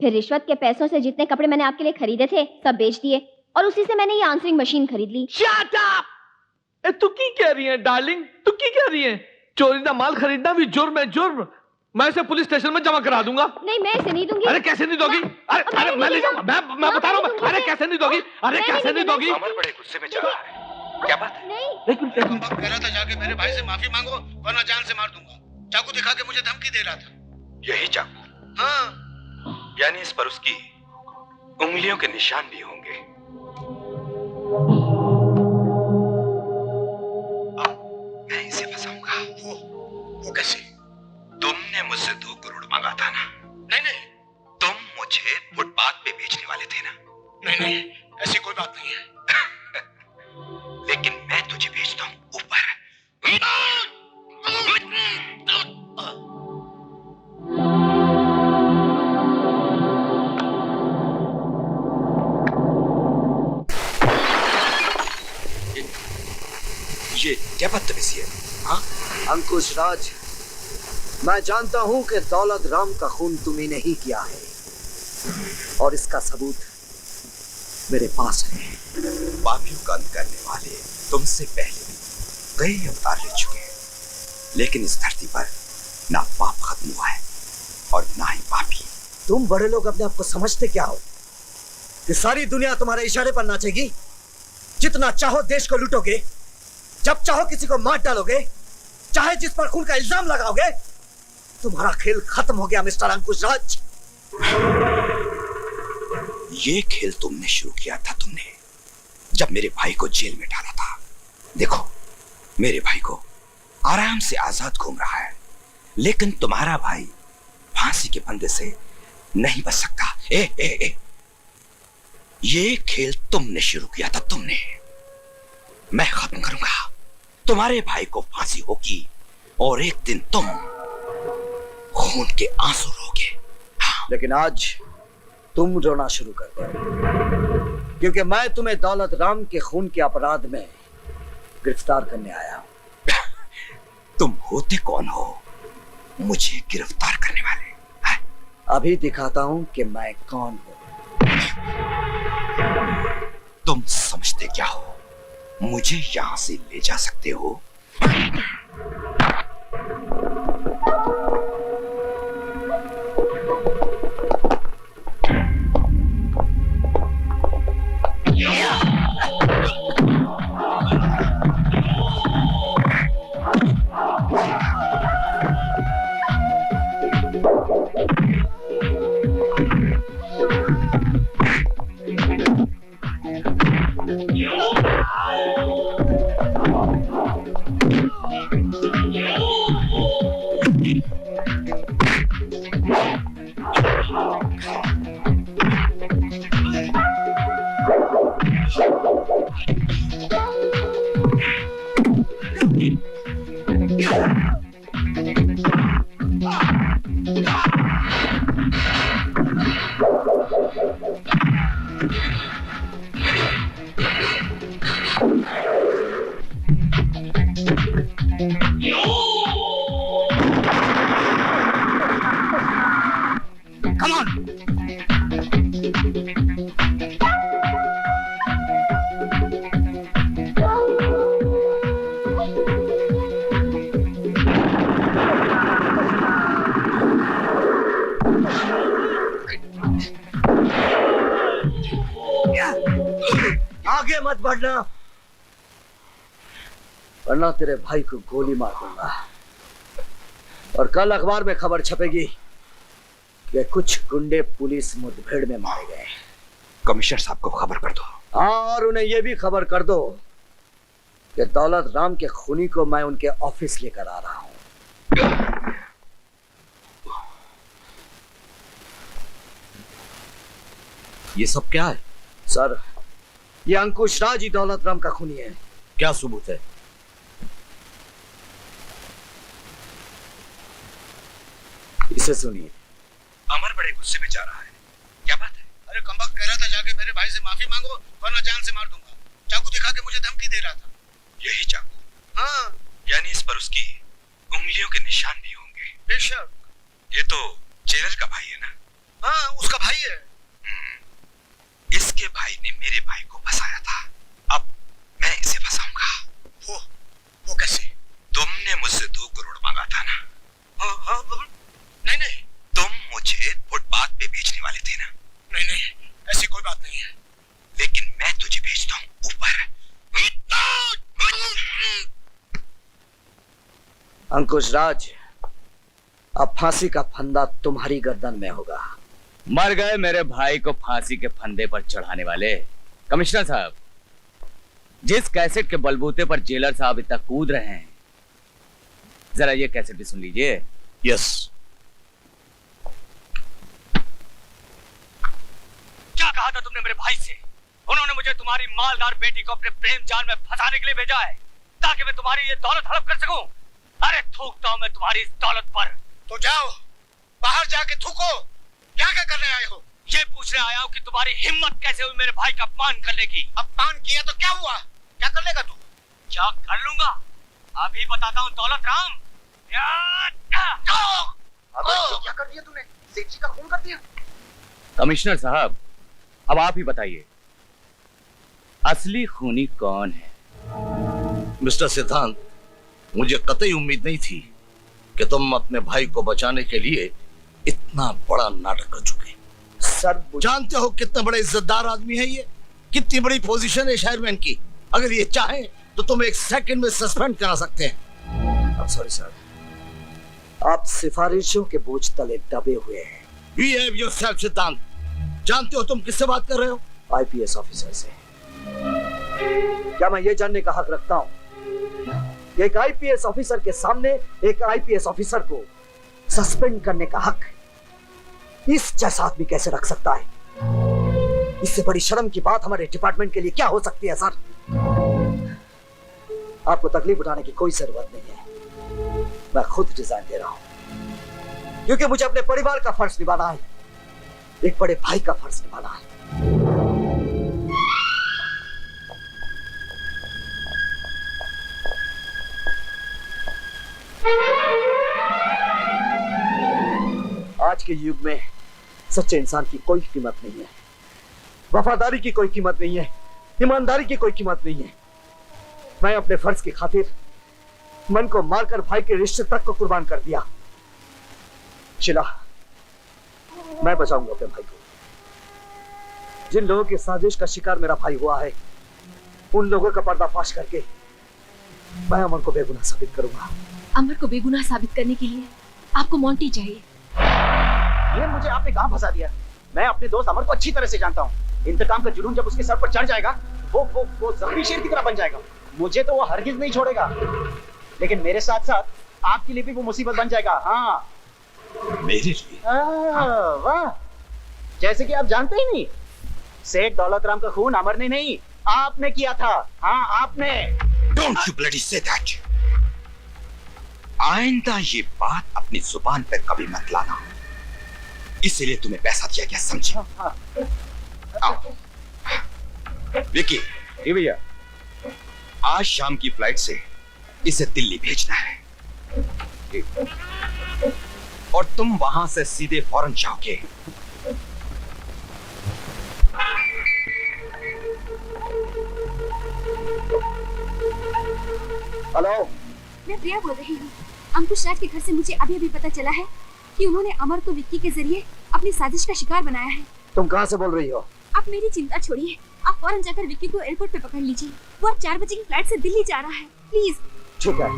फिर रिश्वत के पैसों से जितने कपड़े मैंने आपके लिए खरीदे थे सब बेच दिए और उसी से मैंने ये आंसरिंग मशीन खरीद ली। Shut up! तू की कह रही है डार्लिंग, तू की कह रही है? चोरी का माल खरीदना भी जुर्म है, जुर्म। मैं इसे पुलिस स्टेशन में जमा करा दूंगा। नहीं मैं इसे नहीं दूंगी। अरे कैसे नहीं दोगी? अरे मैं ले जाऊंगा, मैं बता रहा हूँ। अरे कैसे नहीं दोगी? अरे कैसे नहीं दोगी? अमर बड़े गुस्से में जा रहा है। क्या बात? नहीं। कह रहा था जाके मेरे भाई से माफी मांगो वरना जान से मार दूंगा। चाकू दिखा के मुझे धमकी दे रहा था। यही चाकू? हाँ। यानी इस पर उसकी उंगलियों के निशान भी होंगे। मैं इसे फंसाऊंगा। वो कैसे? तुमने मुझसे 2 करोड़ मांगा था ना? नहीं। तुम मुझे फुटपाथ पे बेचने वाले थे ना? नहीं, ऐसी कोई बात नहीं है। लेकिन मैं तुझे बेचता हूँ ऊपर। ये क्या बदतमीजी है? हाँ? अंकुश राज, मैं जानता हूं कि दौलत राम का खून तुम्ही नहीं किया है और इसका सबूत मेरे पास है। पापियों का अंत करने वाले तुमसे पहले भी कई अवतार ले चुके हैं, लेकिन इस धरती पर ना पाप खत्म हुआ है और ना ही पापी। तुम बड़े लोग अपने आप को समझते क्या हो कि सारी दुनिया तुम्हारे इशारे पर नाचेगी? जितना चाहो देश को लूटोगे, जब चाहो किसी को मार डालोगे, चाहे जिस पर खून का इल्जाम लगाओगे। तुम्हारा खेल खत्म हो गया मिस्टर अंकुश राज। ये खेल तुमने शुरू किया था, तुमने जब मेरे भाई को जेल में डाला था। देखो, मेरे भाई को आराम से आजाद घूम रहा है, लेकिन तुम्हारा भाई फांसी के फंदे से नहीं बच सकता। ये खेल तुमने शुरू किया था, तुमने। मैं खत्म करूंगा। तुम्हारे भाई को फांसी होगी और एक दिन तुम खून के आंसू रोगे। लेकिन आज तुम रोना शुरू कर दो, क्योंकि मैं तुम्हें दौलत राम के खून के अपराध में गिरफ्तार करने आया हूं। तुम होते कौन हो मुझे गिरफ्तार करने वाले? अभी दिखाता हूं कि मैं कौन हूं। तुम समझते क्या हो मुझे यहां से ले जा सकते हो? आगे मत बढ़ना, वरना तेरे भाई को गोली मार दूंगा। और कल अखबार में खबर छपेगी कि कुछ गुंडे पुलिस मुठभेड़ में मारे गए। कमिश्नर साहब को खबर कर दो। हाँ, और उन्हें यह भी खबर कर दो कि दौलत राम के खूनी को मैं उनके ऑफिस लेकर आ रहा हूं। ये सब क्या है? सर, ये अंकुश राज ही दौलत राम का खूनी है। क्या सबूत है? इसे सुनिए। अमर बड़े गुस्से में जा रहा है, क्या बात है? अरे कमबख्त कह रहा था जाके मेरे भाई से माफी मांगो वरना जान से मार दूंगा। चाकू दिखा के मुझे धमकी दे रहा था। यही चाकू? हाँ। यानी इस पर उसकी उंगलियों के निशान भी होंगे। बेशक। ये तो जेलर का भाई है ना? हाँ, उसका भाई है। इसके भाई ने मेरे भाई को फंसाया था, अब मैं इसे फंसाऊंगा। वो कैसे? तुमने मुझसे 2 करोड़ मांगा था ना? हाँ, नहीं। तुम मुझे फुटपाथ पे बेचने वाले थे ना? नहीं, ऐसी कोई बात नहीं है। लेकिन मैं तुझे भेजता हूँ ऊपर। अंकुश राज, अब फांसी का फंदा तुम्हारी गर्दन में होगा। मर गए मेरे भाई को फांसी के फंदे पर चढ़ाने वाले। कमिश्नर साहब, जिस कैसेट के बलबूते पर जेलर साहब इतना कूद रहे हैं, जरा ये कैसेट भी सुन लीजिए। यस। क्या कहा था तुमने मेरे भाई से? उन्होंने मुझे तुम्हारी मालदार बेटी को अपने प्रेम जाल में फंसाने के लिए भेजा है ताकि मैं तुम्हारी ये दौलत हड़प कर सकूं। अरे थूकता हूं मैं तुम्हारी इस दौलत पर। तो जाओ, बाहर जाके थूको। क्या करने आए हो? ये पूछने आया हूं कि तुम्हारी हिम्मत कैसे हुई मेरे भाई का अपमान करने की। अपमान किया तो क्या हुआ? क्या कर लेगा तू? क्या कर लूंगा? अभी बताता हूं दौलत राम। क्या कर दिया तूने? सेठ जी का खून कर दिया। कमिश्नर साहब, अब आप ही बताइए, असली खूनी कौन है? मिस्टर सिद्धांत, मुझे कतई उम्मीद नहीं थी कि तुम अपने भाई को बचाने के लिए इतना बड़ा नाटक कर चुके। सर, जानते हो कितने बड़े इज्जतदार आदमी है ये, कितनी बड़ी पोजीशन है शहरमैन की। अगर ये चाहे तो तुम एक सेकंड में सस्पेंड करा सकते हैं। सॉरी सर, आप सिफारिशों के बोझ तले दबे हुए हैं। Behave yourself, सिद्धांत। जानते हो तुम किससे बात कर रहे हो? आईपीएस ऑफिसर से। क्या मैं ये जानने का हक रखता हूँ कि एक आईपीएस ऑफिसर के सामने एक आईपीएस ऑफिसर को सस्पेंड करने का हक इस जैसा आदमी कैसे रख सकता है? इससे बड़ी शर्म की बात हमारे डिपार्टमेंट के लिए क्या हो सकती है? सर, आपको तकलीफ उठाने की कोई जरूरत नहीं है। मैं खुद डिजाइन दे रहा हूं, क्योंकि मुझे अपने परिवार का फर्ज निभाना है, एक बड़े भाई का फर्ज निभाना है। आज के युग में सच्चे इंसान की कोई कीमत नहीं है, वफादारी की कोई कीमत नहीं है, ईमानदारी की कोई कीमत नहीं है। मैं अपने फर्ज की खातिर मन को मारकर भाई के रिश्ते तक को कुर्बान कर दिया। शिला, मैं बचाऊंगा अपने भाई को। जिन लोगों की साजिश का शिकार मेरा भाई हुआ है, उन लोगों का पर्दाफाश करके मैं अमर को बेगुनाह साबित करूंगा। अमर को बेगुनाह साबित करने के लिए आपको मोंटी चाहिए। ये मुझे आपने कहां फंसा दिया? मैं अपने दोस्त अमर को अच्छी तरह से जानता हूँ। इंतकाम का जुनून जब उसके सर पर चढ़ जाएगा, वो जख्मी शेर की तरह बन जाएगा। मुझे तो वो हरगिज नहीं छोड़ेगा, लेकिन मेरे साथ साथ आपके लिए भी वो मुसीबत बन जाएगा। हाँ, मेरे लिए? वाह, जैसे कि आप जानते ही नहीं, सेठ दौलत राम का खून अमर ने नहीं, आपने किया था। हाँ, आपने। Don't you bloody say that. आइंदा ये बात अपनी जुबान पर कभी मत लाना, इसीलिए तुम्हें पैसा दिया गया, समझे? विकी, ये भैया, आज शाम की फ्लाइट से इसे दिल्ली भेजना है और तुम वहां से सीधे फौरन जाओगे। हेलो, मैं प्रिया बोल रही हूँ। अंकुश राज के घर से मुझे अभी अभी पता चला है कि उन्होंने अमर को विक्की के जरिए अपनी साजिश का शिकार बनाया है। तुम कहाँ से बोल रही हो? आप मेरी चिंता छोड़िए, आप फौरन जाकर विक्की को एयरपोर्ट पे पकड़ लीजिए। वो आज 4 बजे की फ्लाइट से दिल्ली जा रहा है। प्लीज। ठीक है।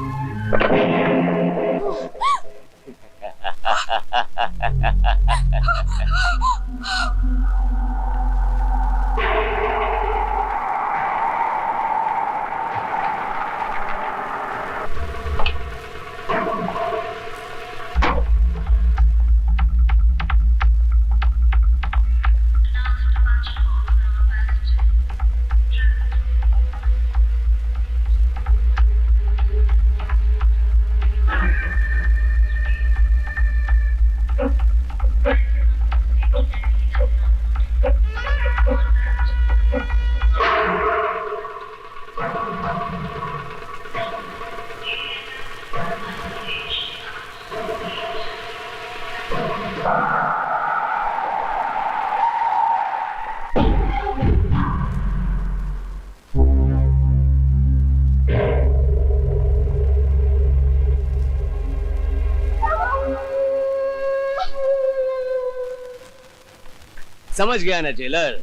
समझ गया ना जेलर?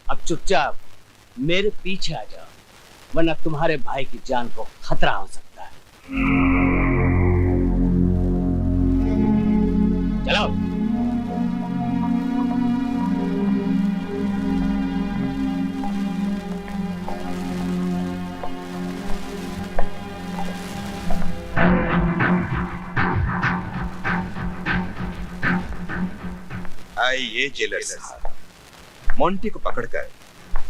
अब चुपचाप मेरे पीछे आ जाओ, वरना तुम्हारे भाई की जान को खतरा हो सकता है। चलो। आइए जेलर साहब, मोंटी को पकड़कर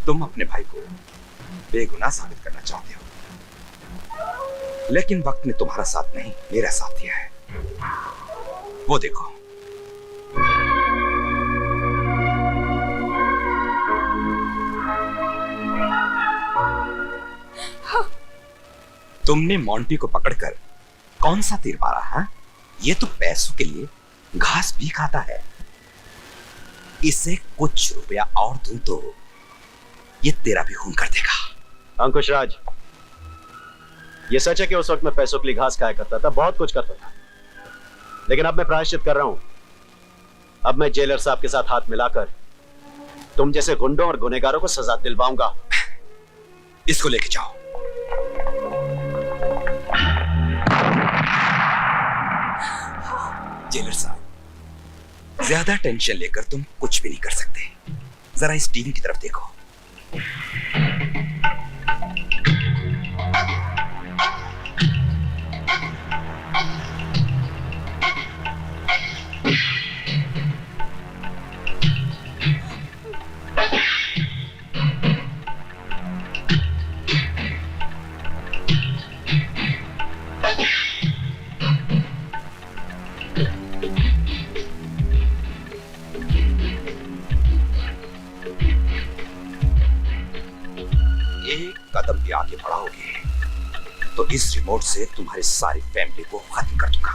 तुम अपने भाई को बेगुनाह साबित करना चाहते हो, लेकिन वक्त ने तुम्हारा साथ नहीं, मेरा साथ दिया है। वो देखो, तुमने मोंटी को पकड़कर कौन सा तीर मारा है? ये तो पैसों के लिए घास भी खाता है। इसे कुछ रुपया और दूं तो ये तेरा भी खून कर देगा। अंकुश राज, ये सच है कि उस वक्त मैं पैसों के लिए घास खाया करता था, बहुत कुछ करता था, लेकिन अब मैं प्रायश्चित कर रहा हूं। अब मैं जेलर साहब के साथ हाथ मिलाकर तुम जैसे गुंडों और गुनहगारों को सजा दिलवाऊंगा। इसको लेके जाओ। जेलर साहब, ज्यादा टेंशन लेकर तुम कुछ भी नहीं कर सकते। जरा इस टीवी की तरफ देखो। कदम भी आगे बढ़ाओगे तो इस रिमोट से तुम्हारी सारी फैमिली को खत्म कर दूंगा।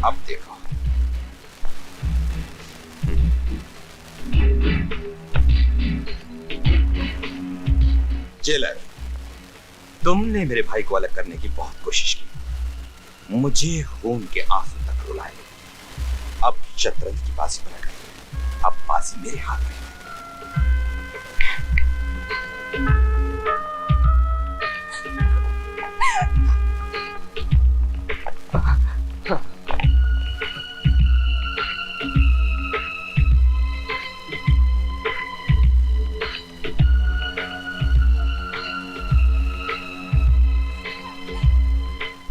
अब देखो। जेलर, तुमने मेरे भाई को अलग करने की बहुत कोशिश की, मुझे खून के आंसू तक रुलाए। अब शतरंज की बाजी बना गई, अब बाजी मेरे हाथ में है।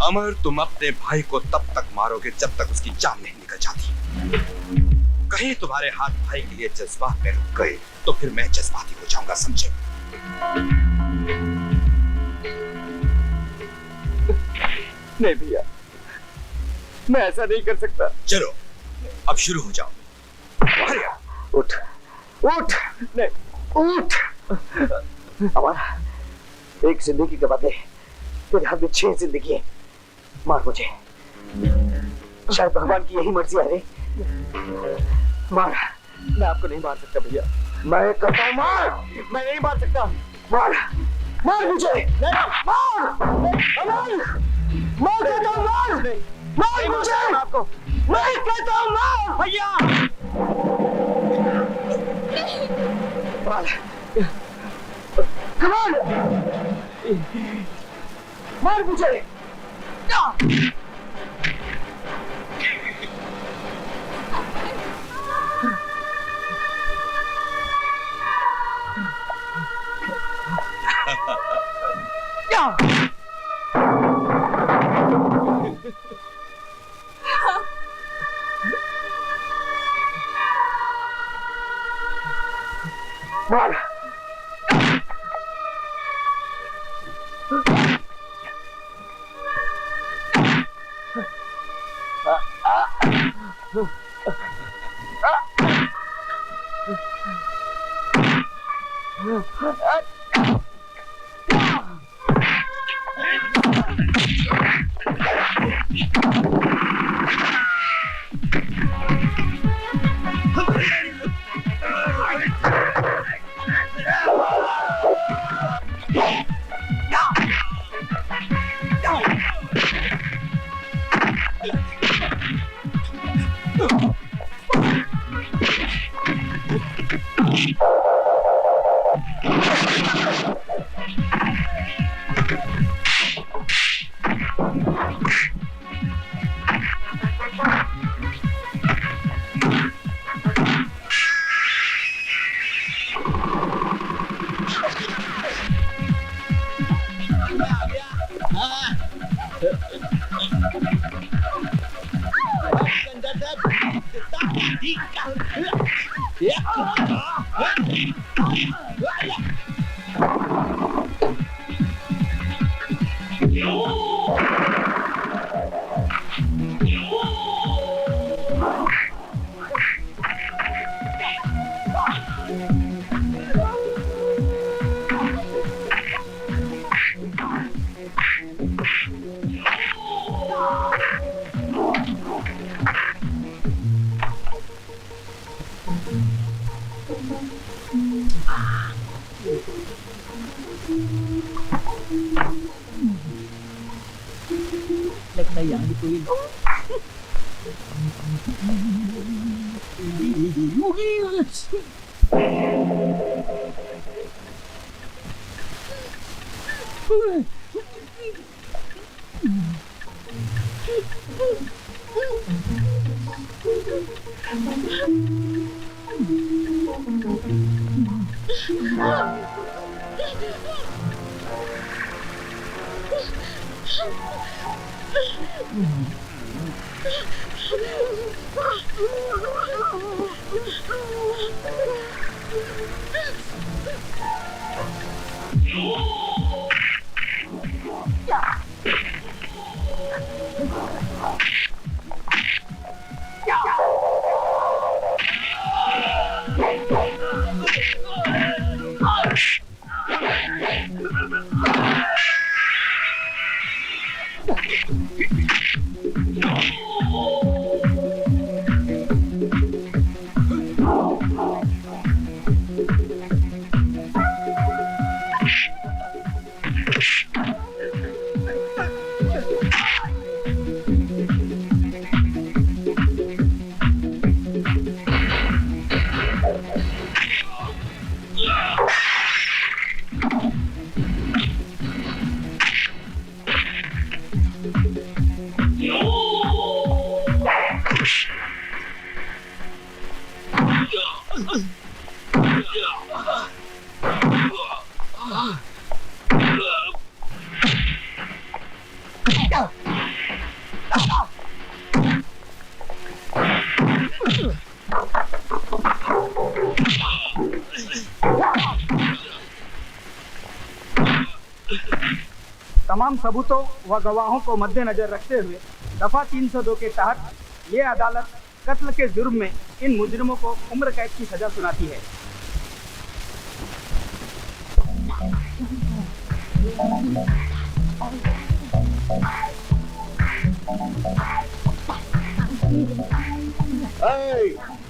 अमर, तुम अपने भाई को तब तक मारोगे जब तक उसकी जान नहीं निकल जाती। कहीं तुम्हारे हाथ भाई के लिए जज्बात में रुक गए तो फिर मैं जज्बाती हो जाऊंगा, समझे? नहीं भैया, मैं ऐसा नहीं कर सकता। चलो अब शुरू हो जाओ। उठ उठ नहीं उठ। हमारा एक जिंदगी के बदले तेरे हाथ में 6 जिंदगी है। मार मुझे, शायद भगवान की यही मर्जी है रे। मार। मैं आपको नहीं मार सकता भैया। मैं कहता हूँ मार। मैं नहीं मार सकता। मार मार मुझे। मार मार मार कहता हूँ मार। मार मुझे। आपको मैं कहता हूँ मार भैया। मार। कमाल। मार मुझे। मार। लगता है यहाँ भी कोई तमाम सबूतों व गवाहों को मद्देनजर रखते हुए दफा 302 के तहत ये अदालत कत्ल के जुर्म में इन मुजरिमों को उम्र कैद की सजा सुनाती है। Hey!